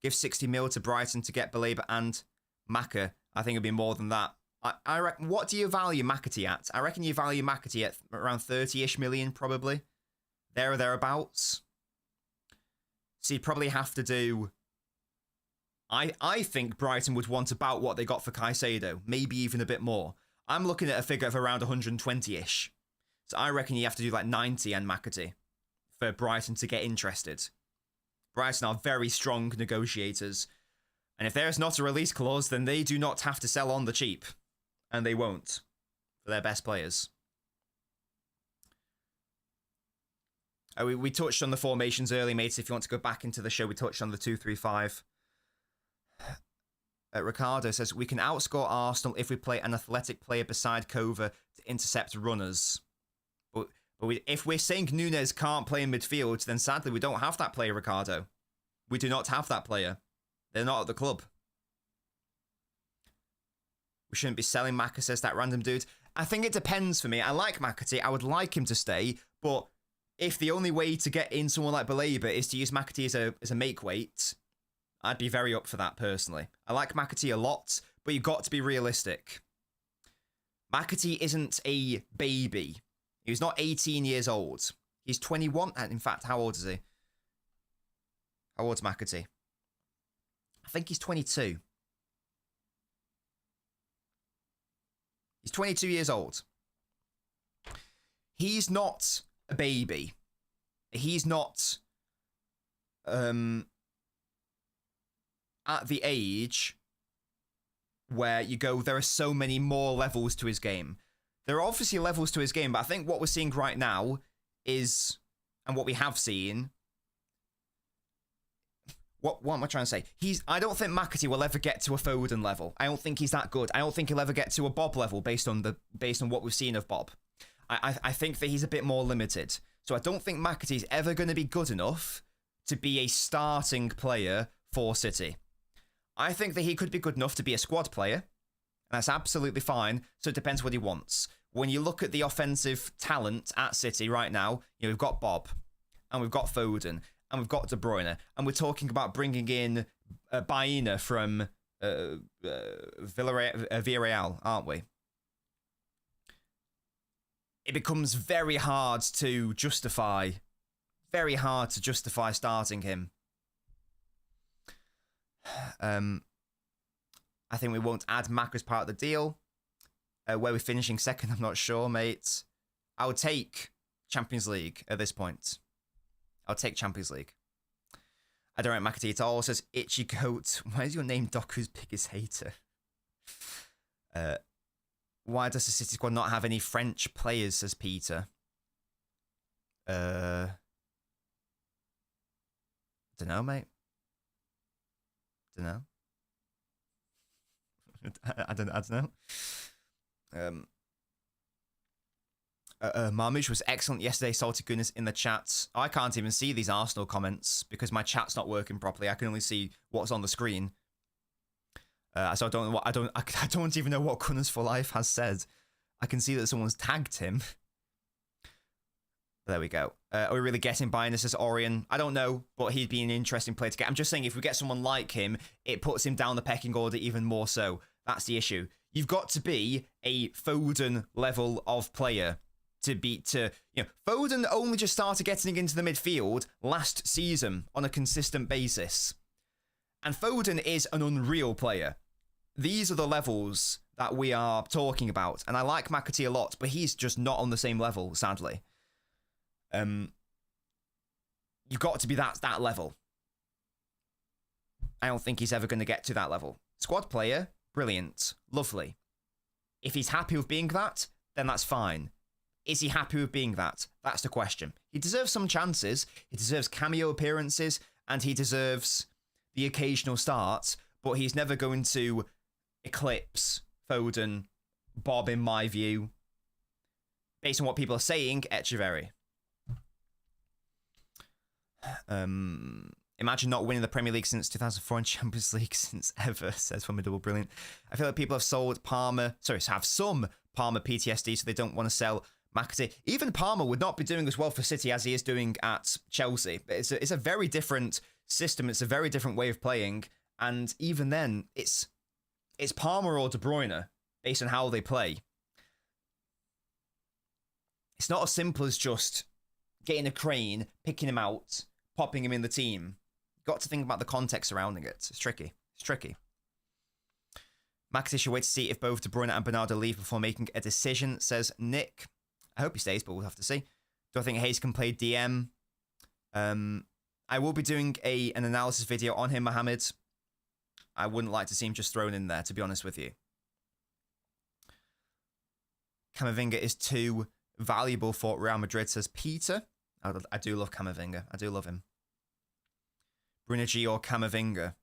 Give 60 mil to Brighton to get Baleba and Maka. I think it'd be more than that. I reckon. What do you value McAtee at? I reckon you value McAtee at around 30-ish million, probably. There or thereabouts. So you'd probably have to do... I think Brighton would want about what they got for Caicedo. Maybe even a bit more. I'm looking at a figure of around 120-ish. So I reckon you have to do like 90 and McAtee for Brighton to get interested. Brighton are very strong negotiators. And if there's not a release clause, then they do not have to sell on the cheap. And they won't. For their best players. We touched on the formations early, mates. If you want to go back into the show, we touched on the 2-3-5. Ricardo says, we can outscore Arsenal if we play an athletic player beside Kova to intercept runners. But if we're saying Nunes can't play in midfield, then sadly we don't have that player, Ricardo. We do not have that player. They're not at the club. We shouldn't be selling Maka, says that random dude. I think it depends for me. I like McAtee. I would like him to stay. But if the only way to get in someone like Baleba is to use McAtee as a make weight, I'd be very up for that personally. I like McAtee a lot, but you've got to be realistic. McAtee isn't a baby. He's not 18 years old. He's 21. And in fact, how old is he? How old's McAtee? I think he's 22. He's 22 years old. He's not a baby. He's not at the age where you go, there are so many more levels to his game. There are obviously levels to his game, but I think what we're seeing right now is, and what we have seen, what am I trying to say? I don't think McAtee will ever get to a Foden level. I don't think he's that good. I don't think he'll ever get to a Bob level based on what we've seen of Bob. I think that he's a bit more limited. So I don't think McAtee's ever going to be good enough to be a starting player for City. I think that he could be good enough to be a squad player, and that's absolutely fine. So it depends what he wants. When you look at the offensive talent at City right now, we've got Bob, and we've got Foden, and we've got De Bruyne, and we're talking about bringing in Baena from Villarreal, aren't we? It becomes very hard to justify starting him. I think we won't add Mac as part of the deal. Where we're finishing second, I'm not sure, mate. I would take Champions League at this point. I'll take Champions League. I don't rate McAtee at all. Says Itchy Goat. Why is your name Doku's biggest hater? Why does the City squad not have any French players? Says Peter. Don't know, mate. Don't know. I don't know. Marmouche was excellent yesterday. Salty goodness in the chat. I can't even see these Arsenal comments because my chat's not working properly. I can only see what's on the screen. So I don't even know what Gunners for Life has said. I can see that someone's tagged him. There we go. Are we really getting Baena as Orion? I don't know, but he'd be an interesting player to get. I'm just saying, if we get someone like him, it puts him down the pecking order even more so. That's the issue. You've got to be a Foden level of player Foden only just started getting into the midfield last season on a consistent basis. And Foden is an unreal player. These are the levels that we are talking about. And I like McAtee a lot, but he's just not on the same level, sadly. You've got to be that level. I don't think he's ever going to get to that level. Squad player, brilliant, lovely. If he's happy with being that, then that's fine. Is he happy with being that? That's the question. He deserves some chances. He deserves cameo appearances, and he deserves the occasional start, but he's never going to eclipse Foden, Bob, in my view. Based on what people are saying, Echeverry. Imagine not winning the Premier League since 2004 and Champions League since ever, says Formidable Brilliant. I feel like people have some Palmer PTSD, so they don't want to sell McAtee. Even Palmer would not be doing as well for City as he is doing at Chelsea. It's a very different system. It's a very different way of playing. And even then, it's Palmer or De Bruyne based on how they play. It's not as simple as just getting a crane, picking him out, popping him in the team. You've got to think about the context surrounding it. It's tricky. McAtee should wait to see if both De Bruyne and Bernardo leave before making a decision, says Nick. I hope he stays, but we'll have to see. Do I think Hayes can play DM? I will be doing an analysis video on him, Mohammed. I wouldn't like to see him just thrown in there, to be honest with you. Camavinga is too valuable for Real Madrid, says Peter. I do love Camavinga. I do love him. Bruno G or Camavinga?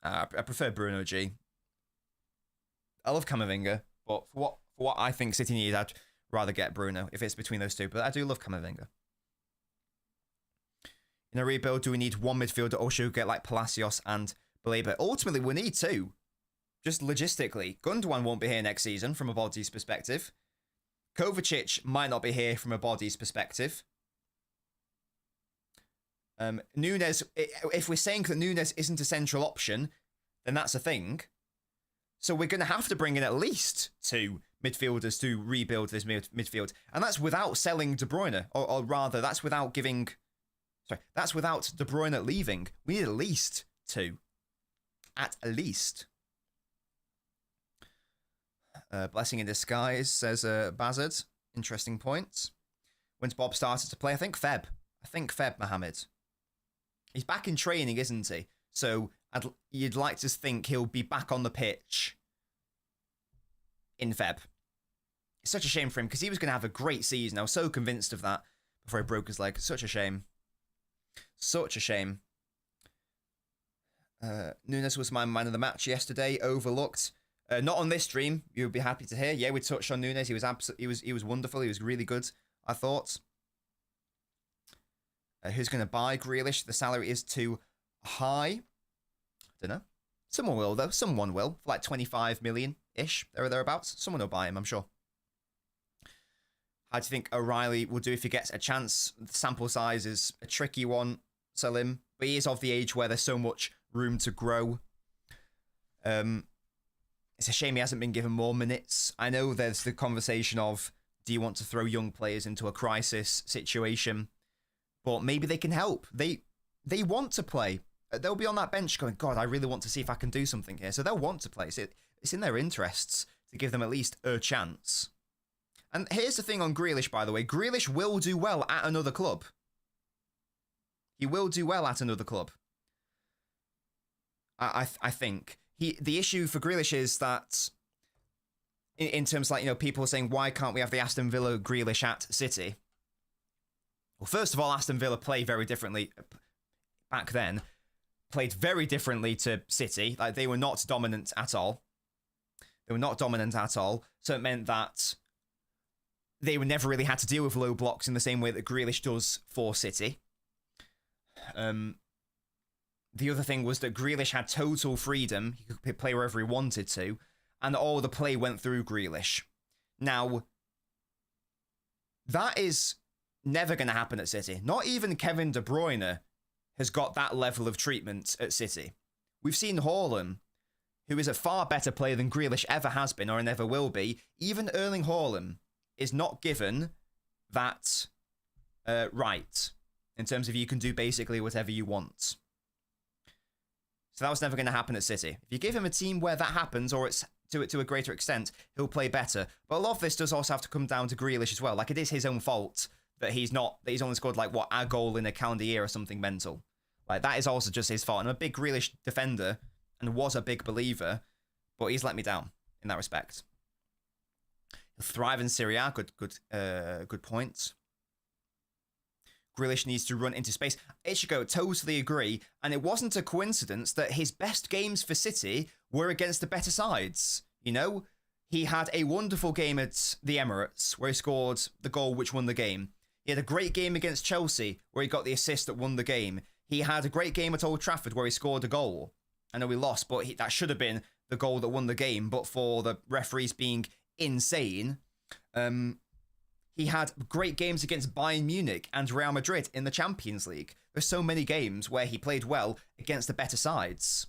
I prefer Bruno G. I love Camavinga, but for what I think City need, I'd rather get Bruno if it's between those two. But I do love Camavinga. In a rebuild, do we need one midfielder, or should we get like Palacios and Baleba? Ultimately, we need two. Just logistically. Gundogan won't be here next season from a bodies perspective. Kovacic might not be here from a bodies perspective. Nunes, if we're saying that Nunes isn't a central option, then that's a thing. So we're going to have to bring in at least two midfielders to rebuild this midfield. And that's without selling De Bruyne. Or rather, that's without De Bruyne leaving. We need at least two. At least. Blessing in disguise, says Bazard. Interesting points. When's Bob started to play? I think Feb, Mohammed. He's back in training, isn't he? So you'd like to think he'll be back on the pitch in Feb. It's such a shame for him because he was going to have a great season. I was so convinced of that before he broke his leg. Such a shame. Such a shame. Nunes was my man of the match yesterday. Overlooked. Not on this stream. You'll be happy to hear. Yeah, we touched on Nunes. He was wonderful. He was really good, I thought. Who's going to buy Grealish? The salary is too high. I don't know. Someone will, though. Someone will. For like 25 million-ish, there or thereabouts. Someone will buy him, I'm sure. How do you think O'Reilly will do if he gets a chance? The sample size is a tricky one, Salim. But he is of the age where there's so much room to grow. It's a shame he hasn't been given more minutes. I know there's the conversation of, do you want to throw young players into a crisis situation? But maybe they can help. They want to play. They'll be on that bench going, God, I really want to see if I can do something here. So they'll want to play. So it's in their interests to give them at least a chance. And here's the thing on Grealish, by the way. Grealish will do well at another club. He will do well at another club. I think. The issue for Grealish is that, in terms of, like, you know, people saying, why can't we have the Aston Villa Grealish at City? Well, first of all, Aston Villa play very differently back then. Played very differently to City. Like, they were not dominant at all. They were not dominant at all. So it meant that they were never really had to deal with low blocks in the same way that Grealish does for City. The other thing was that Grealish had total freedom. He could play wherever he wanted to. And all the play went through Grealish. Now, that is never going to happen at City. Not even Kevin De Bruyne has got that level of treatment at City. We've seen Haaland, who is a far better player than Grealish ever has been or never will be. Even Erling Haaland is not given that right in terms of you can do basically whatever you want. So that was never going to happen at City. If you give him a team where that happens, or it's to a greater extent, he'll play better. But a lot of this does also have to come down to Grealish as well. Like, it is his own fault that he's only scored, like, what, a goal in a calendar year or something mental. Like, that is also just his fault. And I'm a big Grealish defender and was a big believer, but he's let me down in that respect. He'll thrive in Serie A. Good point. Grealish needs to run into space. Ichigo, totally agree. And it wasn't a coincidence that his best games for City were against the better sides. You know, he had a wonderful game at the Emirates where he scored the goal which won the game. He had a great game against Chelsea where he got the assist that won the game. He had a great game at Old Trafford where he scored a goal. I know we lost, but that should have been the goal that won the game. But for the referees being insane, he had great games against Bayern Munich and Real Madrid in the Champions League. There's so many games where he played well against the better sides.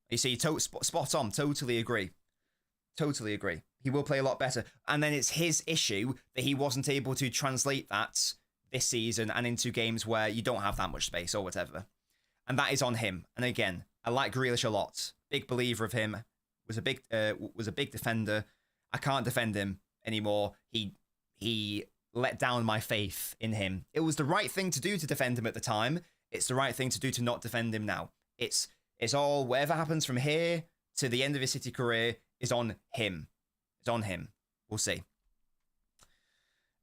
You see, spot on. Totally agree. Totally agree. He will play a lot better. And then it's his issue that he wasn't able to translate that this season and into games where you don't have that much space or whatever. And that is on him. And again, I like Grealish a lot. Big believer of him. Was a big defender. I can't defend him anymore. He let down my faith in him. It was the right thing to do to defend him at the time. It's the right thing to do to not defend him now. It's all, whatever happens from here to the end of his City career is on him. It's on him. We'll see.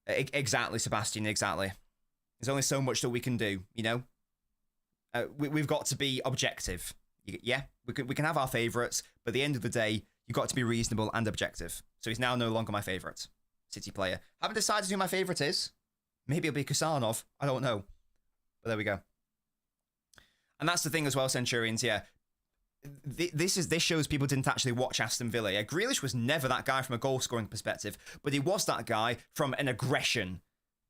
Exactly, Sebastian, exactly. There's only so much that we can do, you know? We've got to be objective. Yeah, we can have our favourites, but at the end of the day, you've got to be reasonable and objective. So he's now no longer my favourite City player. Haven't decided who my favourite is. Maybe it'll be Kusanov. I don't know. But there we go. And that's the thing as well, Centurions, yeah. This shows people didn't actually watch Aston Villa. Yeah, Grealish was never that guy from a goal-scoring perspective, but he was that guy from an aggression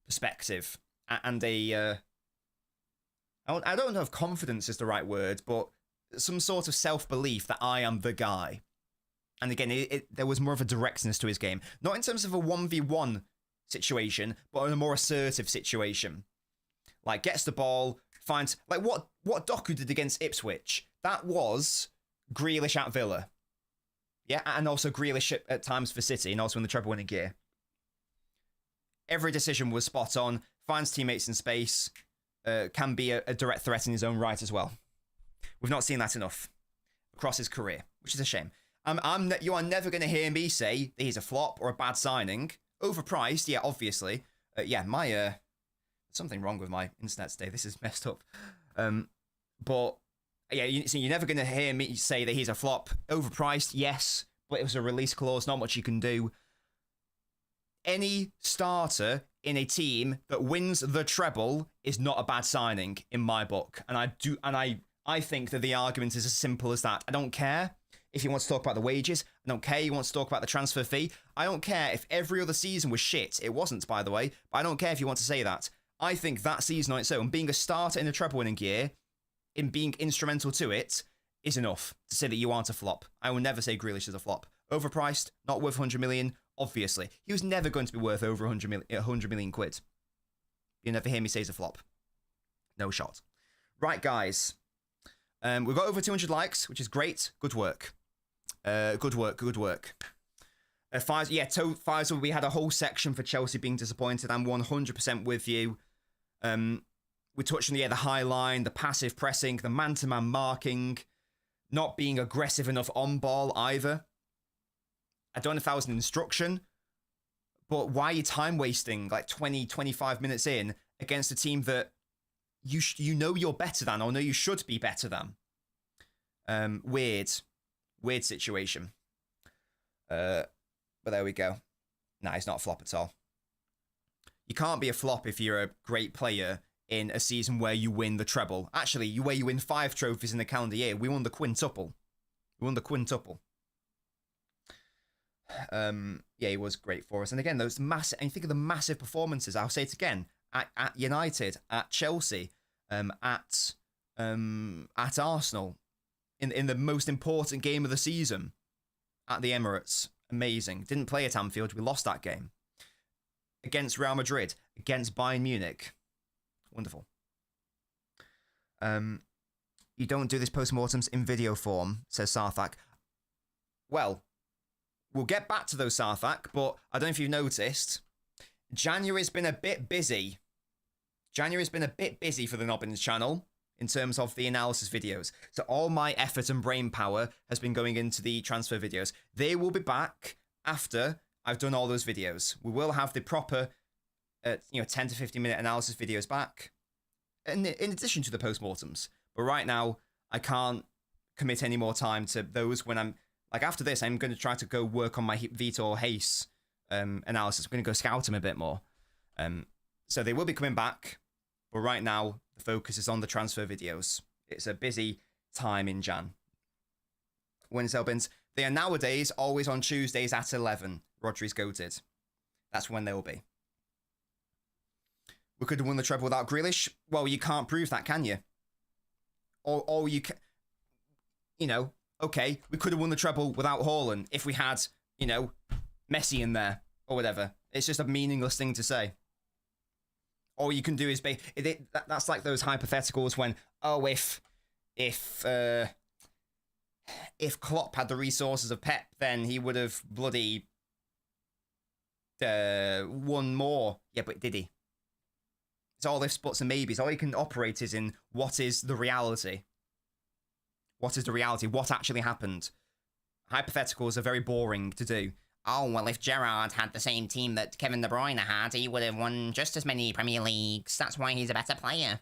perspective. And I don't know if confidence is the right word, but some sort of self-belief that I am the guy. And again, there was more of a directness to his game. Not in terms of a 1v1 situation, but in a more assertive situation. Like, gets the ball, finds... Like, what Doku did against Ipswich, that was Grealish at Villa. Yeah, and also Grealish at times for City, and also in the treble-winning gear. Every decision was spot on, finds teammates in space, can be a direct threat in his own right as well. We've not seen that enough across his career, which is a shame. You are never going to hear me say that he's a flop or a bad signing. Overpriced, yeah, obviously. My something wrong with my internet today. This is messed up. But yeah, you're never going to hear me say that he's a flop. Overpriced, yes, but it was a release clause. Not much you can do. any starter in a team that wins the treble is not a bad signing in my book. And I think that the argument is as simple as that. I don't care if you want to talk about the wages. I don't care you want to talk about the transfer fee. I don't care if every other season was shit. It wasn't, by the way. But I don't care if you want to say that. I think that season on its own, being a starter in a treble winning year, in being instrumental to it, is enough to say that you aren't a flop. I will never say Grealish is a flop. Overpriced, not worth 100 million, obviously. He was never going to be worth over 100 million quid. You'll never hear me say he's a flop. No shot. Right, guys. We've got over 200 likes, which is great. Good work. Good work. Faisal, we had a whole section for Chelsea being disappointed. I'm 100% with you. We touched on the high line, the passive pressing, the man-to-man marking, not being aggressive enough on ball either. I don't know if that was an instruction, but why are you time wasting like 20, 25 minutes in against a team that you know you're better than, or know you should be better than? Weird situation. But there we go. Nah, he's not a flop at all. You can't be a flop if you're a great player in a season where you win the treble. Actually, where you win 5 trophies in the calendar year. We won the quintuple. Yeah, he was great for us. And again, those massive, and you think of the massive performances, I'll say it again, at United, at Chelsea, at Arsenal, in the most important game of the season, at the Emirates. Amazing. Didn't play at Anfield. We lost that game. Against Real Madrid, against Bayern Munich. Wonderful. You don't do this post-mortems in video form, says Sarthak. Well, we'll get back to those, Sarthak, but I don't know if you've noticed, January's been a bit busy. January's been a bit busy for the Nobbins channel in terms of the analysis videos. So all my effort and brain power has been going into the transfer videos. They will be back after I've done all those videos. We will have the proper 10 to 15 minute analysis videos back, in addition to the post-mortems. But right now, I can't commit any more time to those. When I'm, like, after this, I'm going to try to go work on my Vitor Hayes analysis. I'm going to go scout him a bit more. So they will be coming back, but right now, the focus is on the transfer videos. It's a busy time in Jan. When's LNobbins? They are nowadays always on Tuesdays at 11. Rodri's goated. That's when they will be. We could have won the treble without Grealish. Well, you can't prove that, can you? Or you can, okay, we could have won the treble without Haaland if we had, Messi in there or whatever. It's just a meaningless thing to say. All you can do is that's like those hypotheticals when, if Klopp had the resources of Pep, then he would have bloody won more. Yeah, but did he? It's all ifs, buts, and maybes. All you can operate is in what is the reality. What is the reality? What actually happened? Hypotheticals are very boring to do. Oh, well, if Gerrard had the same team that Kevin De Bruyne had, he would have won just as many Premier Leagues. That's why he's a better player.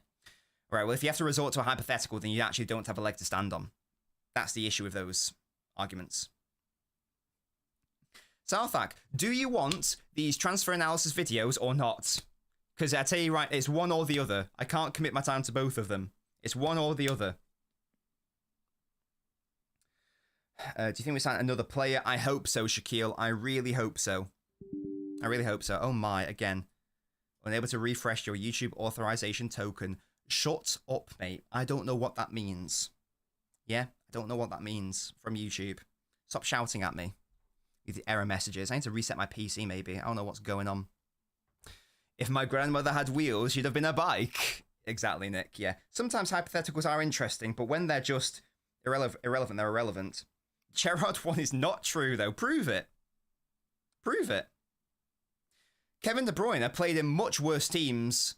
Right, well, if you have to resort to a hypothetical, then you actually don't have a leg to stand on. That's the issue with those arguments. Sarthak, do you want these transfer analysis videos or not? Because I tell you right, it's one or the other. I can't commit my time to both of them. It's one or the other. Do you think we sign another player? I hope so, Shaquille. I really hope so. I really hope so. Oh my, again. Unable to refresh your YouTube authorization token. Shut up, mate. I don't know what that means. Yeah, I don't know what that means from YouTube. Stop shouting at me with the error messages. I need to reset my PC, maybe. I don't know what's going on. If my grandmother had wheels, she'd have been a bike. Exactly, Nick, yeah. Sometimes hypotheticals are interesting, but when they're just irrelevant, they're irrelevant. Gerrard one is not true, though. Prove it. Prove it. Kevin De Bruyne played in much worse teams,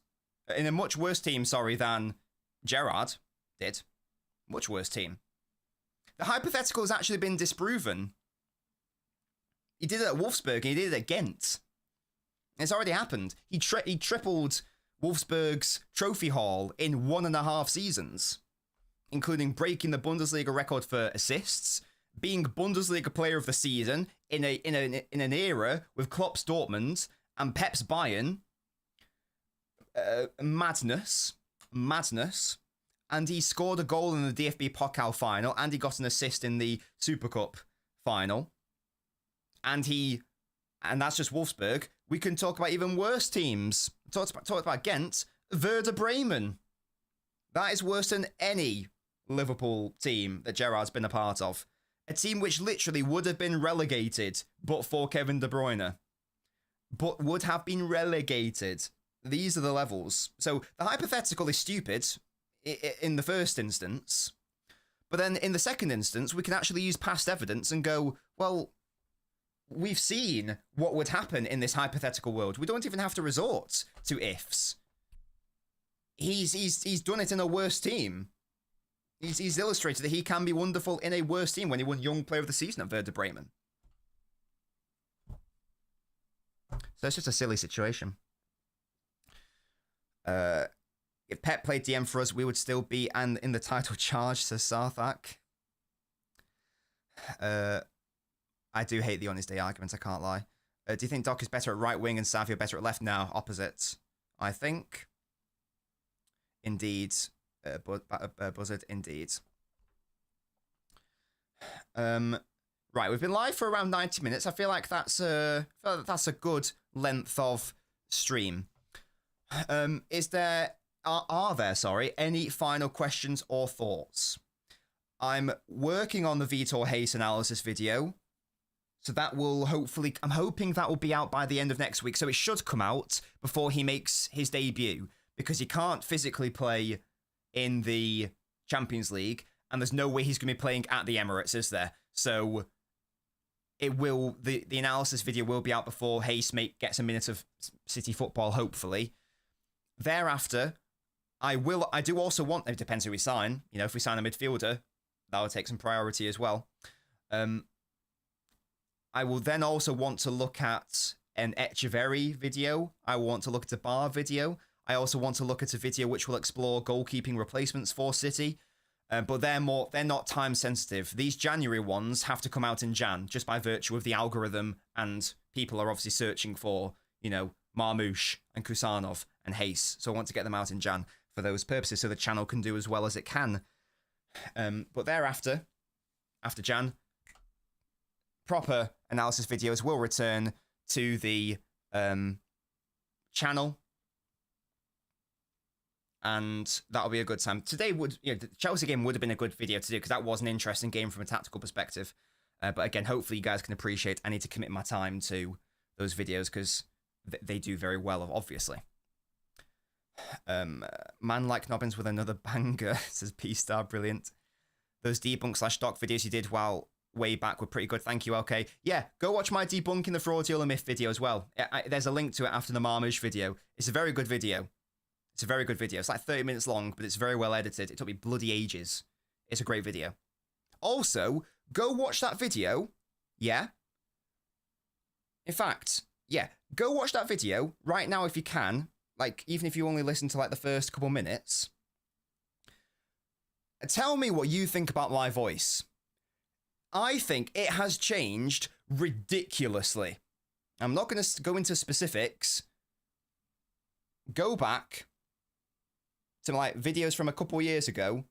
than Gerrard did. Much worse team. The hypothetical has actually been disproven. He did it at Wolfsburg and he did it at Ghent. It's already happened. He tripled Wolfsburg's trophy haul in 1.5 seasons, including breaking the Bundesliga record for assists, being Bundesliga player of the season in an era with Klopp's Dortmund and Pep's Bayern. Madness, and he scored a goal in the DFB Pokal final, and he got an assist in the Super Cup final, and that's just Wolfsburg. We can talk about even worse teams. Talked about Ghent, Werder Bremen. That is worse than any Liverpool team that Gerrard's been a part of. A team which literally would have been relegated but for Kevin De Bruyne. But would have been relegated. These are the levels. So the hypothetical is stupid in the first instance. But then in the second instance, we can actually use past evidence and go, well, we've seen what would happen in this hypothetical world. We don't even have to resort to ifs. He's done it in a worse team. He's illustrated that he can be wonderful in a worse team when he won Young Player of the Season at Werder Bremen. So it's just a silly situation. If Pep played DM for us, we would still be in the title charge, says Sarthak. I do hate the honest day argument, I can't lie. Do you think Doc is better at right wing and Savio better at left? Now, opposite. I think. Indeed. Buzzard, indeed. Right, we've been live for around 90 minutes. I feel like that's a good length of stream. Are there any final questions or thoughts? I'm working on the Vitor Hayes analysis video. So that will I'm hoping that will be out by the end of next week. So it should come out before he makes his debut, because he can't physically play in the Champions League, and there's no way he's going to be playing at the Emirates, is there? So the analysis video will be out before Hayes gets a minute of City football, hopefully. Thereafter, I do also want, it depends who we sign. You know, if we sign a midfielder, that will take some priority as well. I will then also want to look at an Echeverry video. I want to look at a Bar video. I also want to look at a video which will explore goalkeeping replacements for City. But they're not time sensitive. These January ones have to come out in Jan, just by virtue of the algorithm, and people are obviously searching for, you know, Marmoush and Kusanov and Hayes. So I want to get them out in Jan for those purposes, so the channel can do as well as it can. But thereafter, after Jan, proper analysis videos will return to the channel, and that'll be a good time. Today the Chelsea game would have been a good video to do, because that was an interesting game from a tactical perspective. But again, hopefully you guys can appreciate I need to commit my time to those videos, because they do very well, obviously. Man like Nobbins with another banger, says P-Star, brilliant. Those debunk/doc videos you did way back were pretty good. Thank you, okay. Yeah, go watch my debunking the fraudulent myth video as well. There's a link to it after the Marmoush video. It's a very good video. It's a very good video. It's like 30 minutes long, but it's very well edited. It took me bloody ages. It's a great video. Also, go watch that video. Yeah. In fact, yeah, go watch that video right now if you can. Like, even if you only listen to like the first couple minutes. Tell me what you think about my voice. I think it has changed ridiculously. I'm not going to go into specifics. Go back to like videos from a couple years ago.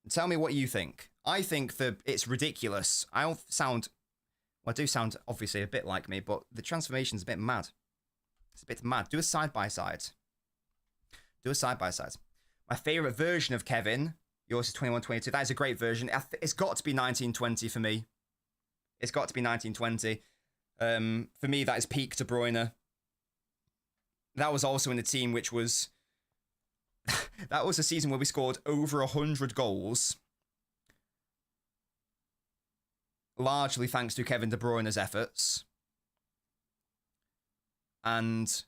Tell me what you think. I think that it's ridiculous. I do sound obviously a bit like me, but the transformation's a bit mad. It's a bit mad. Do a side-by-side. My favourite version of Kevin, yours is 2122. That is a great version. It's got to be 1920 for me. It's got to be 1920. For me, that is peak De Bruyne. That was also in a team which was... that was a season where we scored over 100 goals. Largely thanks to Kevin De Bruyne's efforts. And...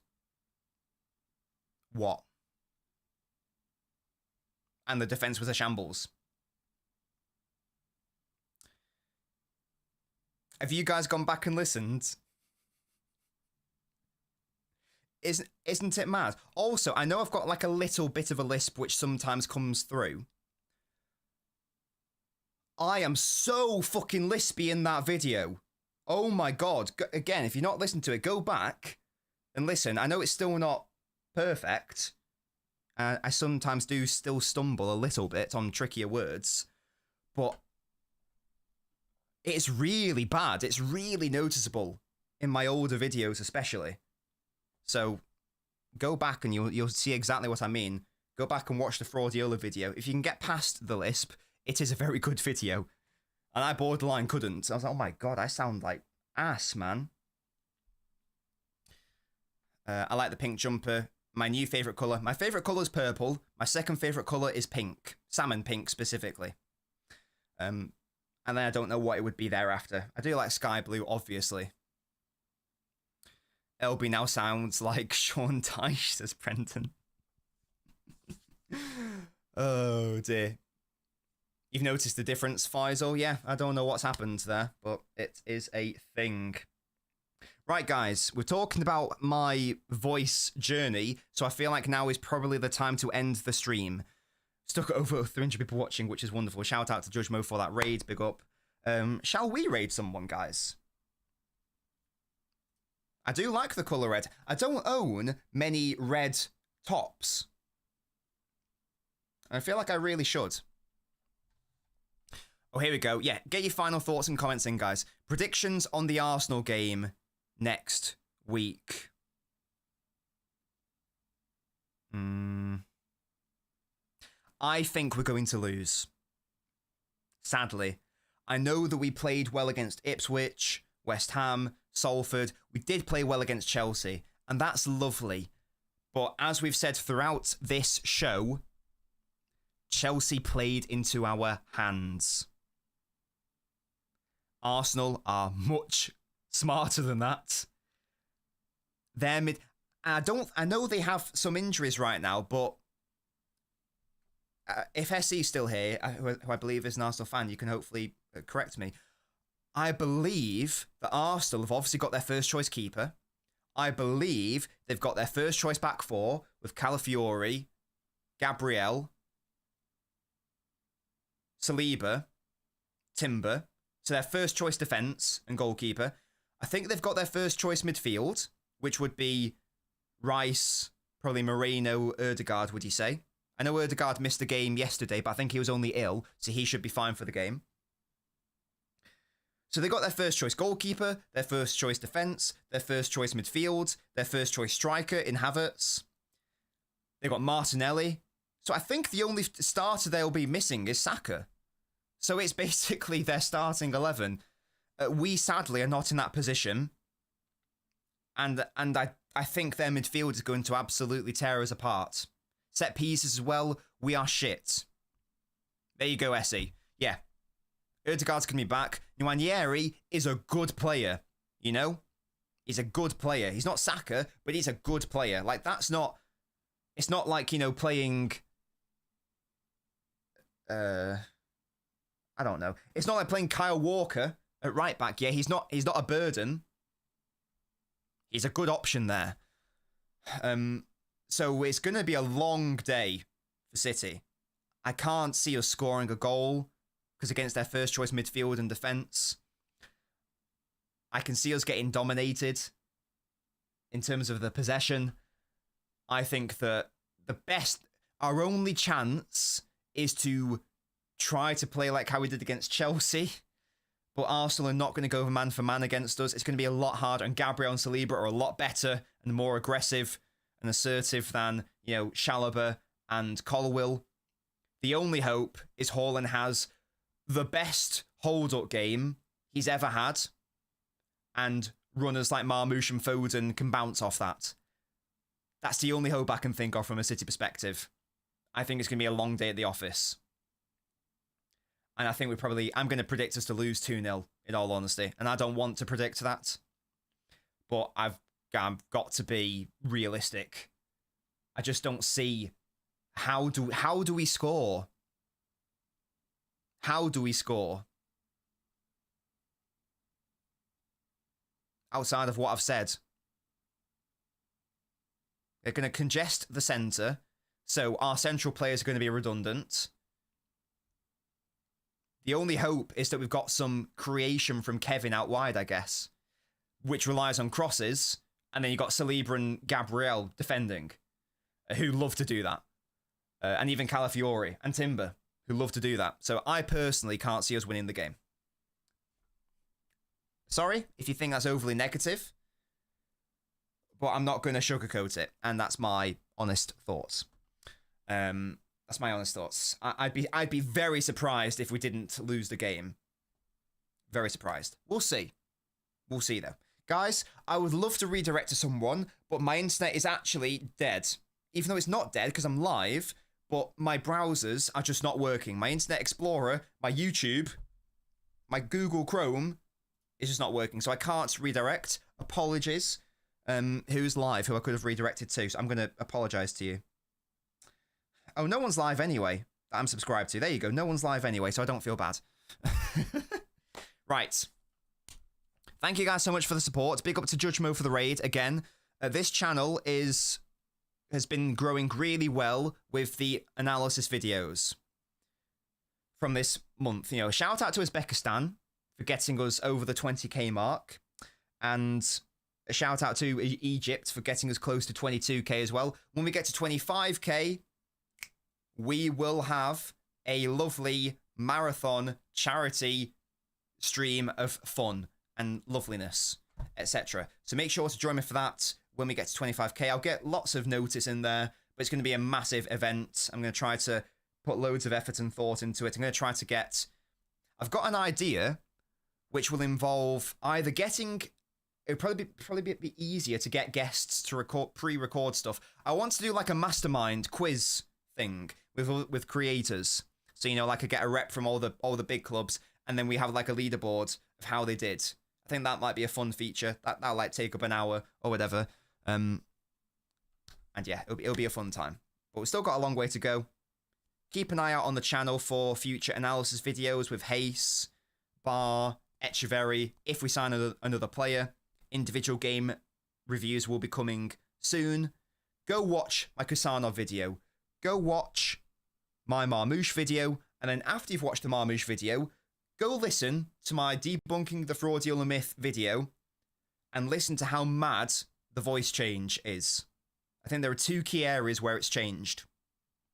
what? And the defense was a shambles. Have you guys gone back and listened? Isn't it mad? Also, I know I've got like a little bit of a lisp which sometimes comes through. I am so fucking lispy in that video. Oh my god. Again, if you're not listening to it, go back and listen. I know it's still not perfect. I sometimes do still stumble a little bit on trickier words. But it's really bad. It's really noticeable in my older videos especially. So go back and you'll see exactly what I mean. Go back and watch the Fraudiola video. If you can get past the lisp, it is a very good video. And I borderline couldn't. I was like, oh my god, I sound like ass, man. I like the pink jumper. My new favourite colour. My favourite colour is purple. My second favourite colour is pink. Salmon pink, specifically. And then I don't know what it would be thereafter. I do like sky blue, obviously. LB now sounds like Sean Dyche, says Brenton. Oh, dear. You've noticed the difference, Faisal? Yeah, I don't know what's happened there, but it is a thing. Right, guys, we're talking about my voice journey, so I feel like now is probably the time to end the stream. Stuck at over 300 people watching, which is wonderful. Shout out to Judge Mo for that raid, big up. Shall we raid someone, guys? I do like the colour red. I don't own many red tops. I feel like I really should. Oh, here we go. Yeah, get your final thoughts and comments in, guys. Predictions on the Arsenal game next week. I think we're going to lose. Sadly. I know that we played well against Ipswich, West Ham, Salford. We did play well against Chelsea, and that's lovely. But as we've said throughout this show, Chelsea played into our hands. Arsenal are much smarter than that. I know they have some injuries right now, but if SE's still here, who I believe is an Arsenal fan, you can hopefully correct me. I believe that Arsenal have obviously got their first choice keeper. I believe they've got their first choice back four with Calafiori, Gabriel, Saliba, Timber. So their first choice defence and goalkeeper. I think they've got their first choice midfield, which would be Rice, probably Moreno, Ødegaard, would you say? I know Ødegaard missed the game yesterday, but I think he was only ill, so he should be fine for the game. So they got their first choice goalkeeper, their first choice defence, their first choice midfield, their first choice striker in Havertz. They've got Martinelli. So I think the only starter they'll be missing is Saka. So it's basically their starting 11. We sadly are not in that position. And I think their midfield is going to absolutely tear us apart. Set pieces as well, we are shit. There you go, Essie. Yeah. Ødegaard's going to be back. Nwaneri is a good player, you know? He's a good player. He's not Saka, but he's a good player. Like, that's not... It's not like, you know, playing... I don't know. It's not like playing Kyle Walker at right back. Yeah, he's not a burden. He's a good option there. So it's going to be a long day for City. I can't see us scoring a goal because against their first choice midfield and defence, I can see us getting dominated in terms of the possession. I think that our only chance is to try to play like how we did against Chelsea, but Arsenal are not going to go man for man against us. It's going to be a lot harder, and Gabriel and Saliba are a lot better and more aggressive and assertive than, you know, Chalobah and Colwill. The only hope is Haaland has the best hold-up game he's ever had, and runners like Marmoush and Foden can bounce off that. That's the only hope I can think of from a City perspective. I think it's going to be a long day at the office. And I think I'm going to predict us to lose 2-0, in all honesty. And I don't want to predict that. But I've got to be realistic. I just don't see how do we score? How do we score? Outside of what I've said. They're going to congest the centre. So our central players are going to be redundant. The only hope is that we've got some creation from Kevin out wide, I guess, which relies on crosses. And then you got Saliba and Gabriel defending, who love to do that. And even Calafiori and Timber, who love to do that. So I personally can't see us winning the game. Sorry if you think that's overly negative, but I'm not going to sugarcoat it. And that's my honest thoughts. That's my honest thoughts. I'd be very surprised if we didn't lose the game. Very surprised. We'll see. We'll see, though. Guys, I would love to redirect to someone, but my internet is actually dead. Even though it's not dead because I'm live, but my browsers are just not working. My Internet Explorer, my YouTube, my Google Chrome is just not working. So I can't redirect. Apologies. Who's live, who I could have redirected to. So I'm going to apologize to you. Oh, no one's live anyway that I'm subscribed to. There you go. No one's live anyway, so I don't feel bad. Right. Thank you guys so much for the support. Big up to Judge Mo for the raid again. This channel has been growing really well with the analysis videos from this month. You know, shout out to Uzbekistan for getting us over the 20k mark, and a shout out to Egypt for getting us close to 22k as well. When we get to 25k, we will have a lovely marathon charity stream of fun and loveliness, etc. So make sure to join me for that when we get to 25k. I'll get lots of notice in there, but it's going to be a massive event. I'm going to try to put loads of effort and thought into it. I'm going to try to get... I've got an idea which will involve either getting... It'll probably be easier to get guests to pre-record stuff. I want to do like a mastermind quiz thing with creators. So, you know, like I get a rep from all the big clubs, and then we have like a leaderboard of how they did. I think that might be a fun feature. That'll like take up an hour or whatever. And yeah, it'll be a fun time. But we've still got a long way to go. Keep an eye out on the channel for future analysis videos with Hayes, Bar, Echeverry. If we sign another player, individual game reviews will be coming soon. Go watch my Kusanov video. Go watch my Marmouche video. And then after you've watched the Marmouche video, go listen to my Debunking the Fraudulent Myth video and listen to how mad the voice change is. I think there are 2 key areas where it's changed.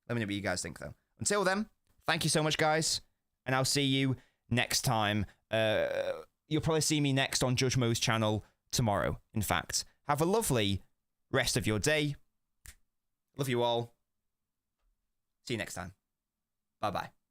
Let me know what you guys think, though. Until then, thank you so much, guys, and I'll see you next time. You'll probably see me next on Judge Mo's channel tomorrow, in fact. Have a lovely rest of your day. Love you all. See you next time. Bye-bye.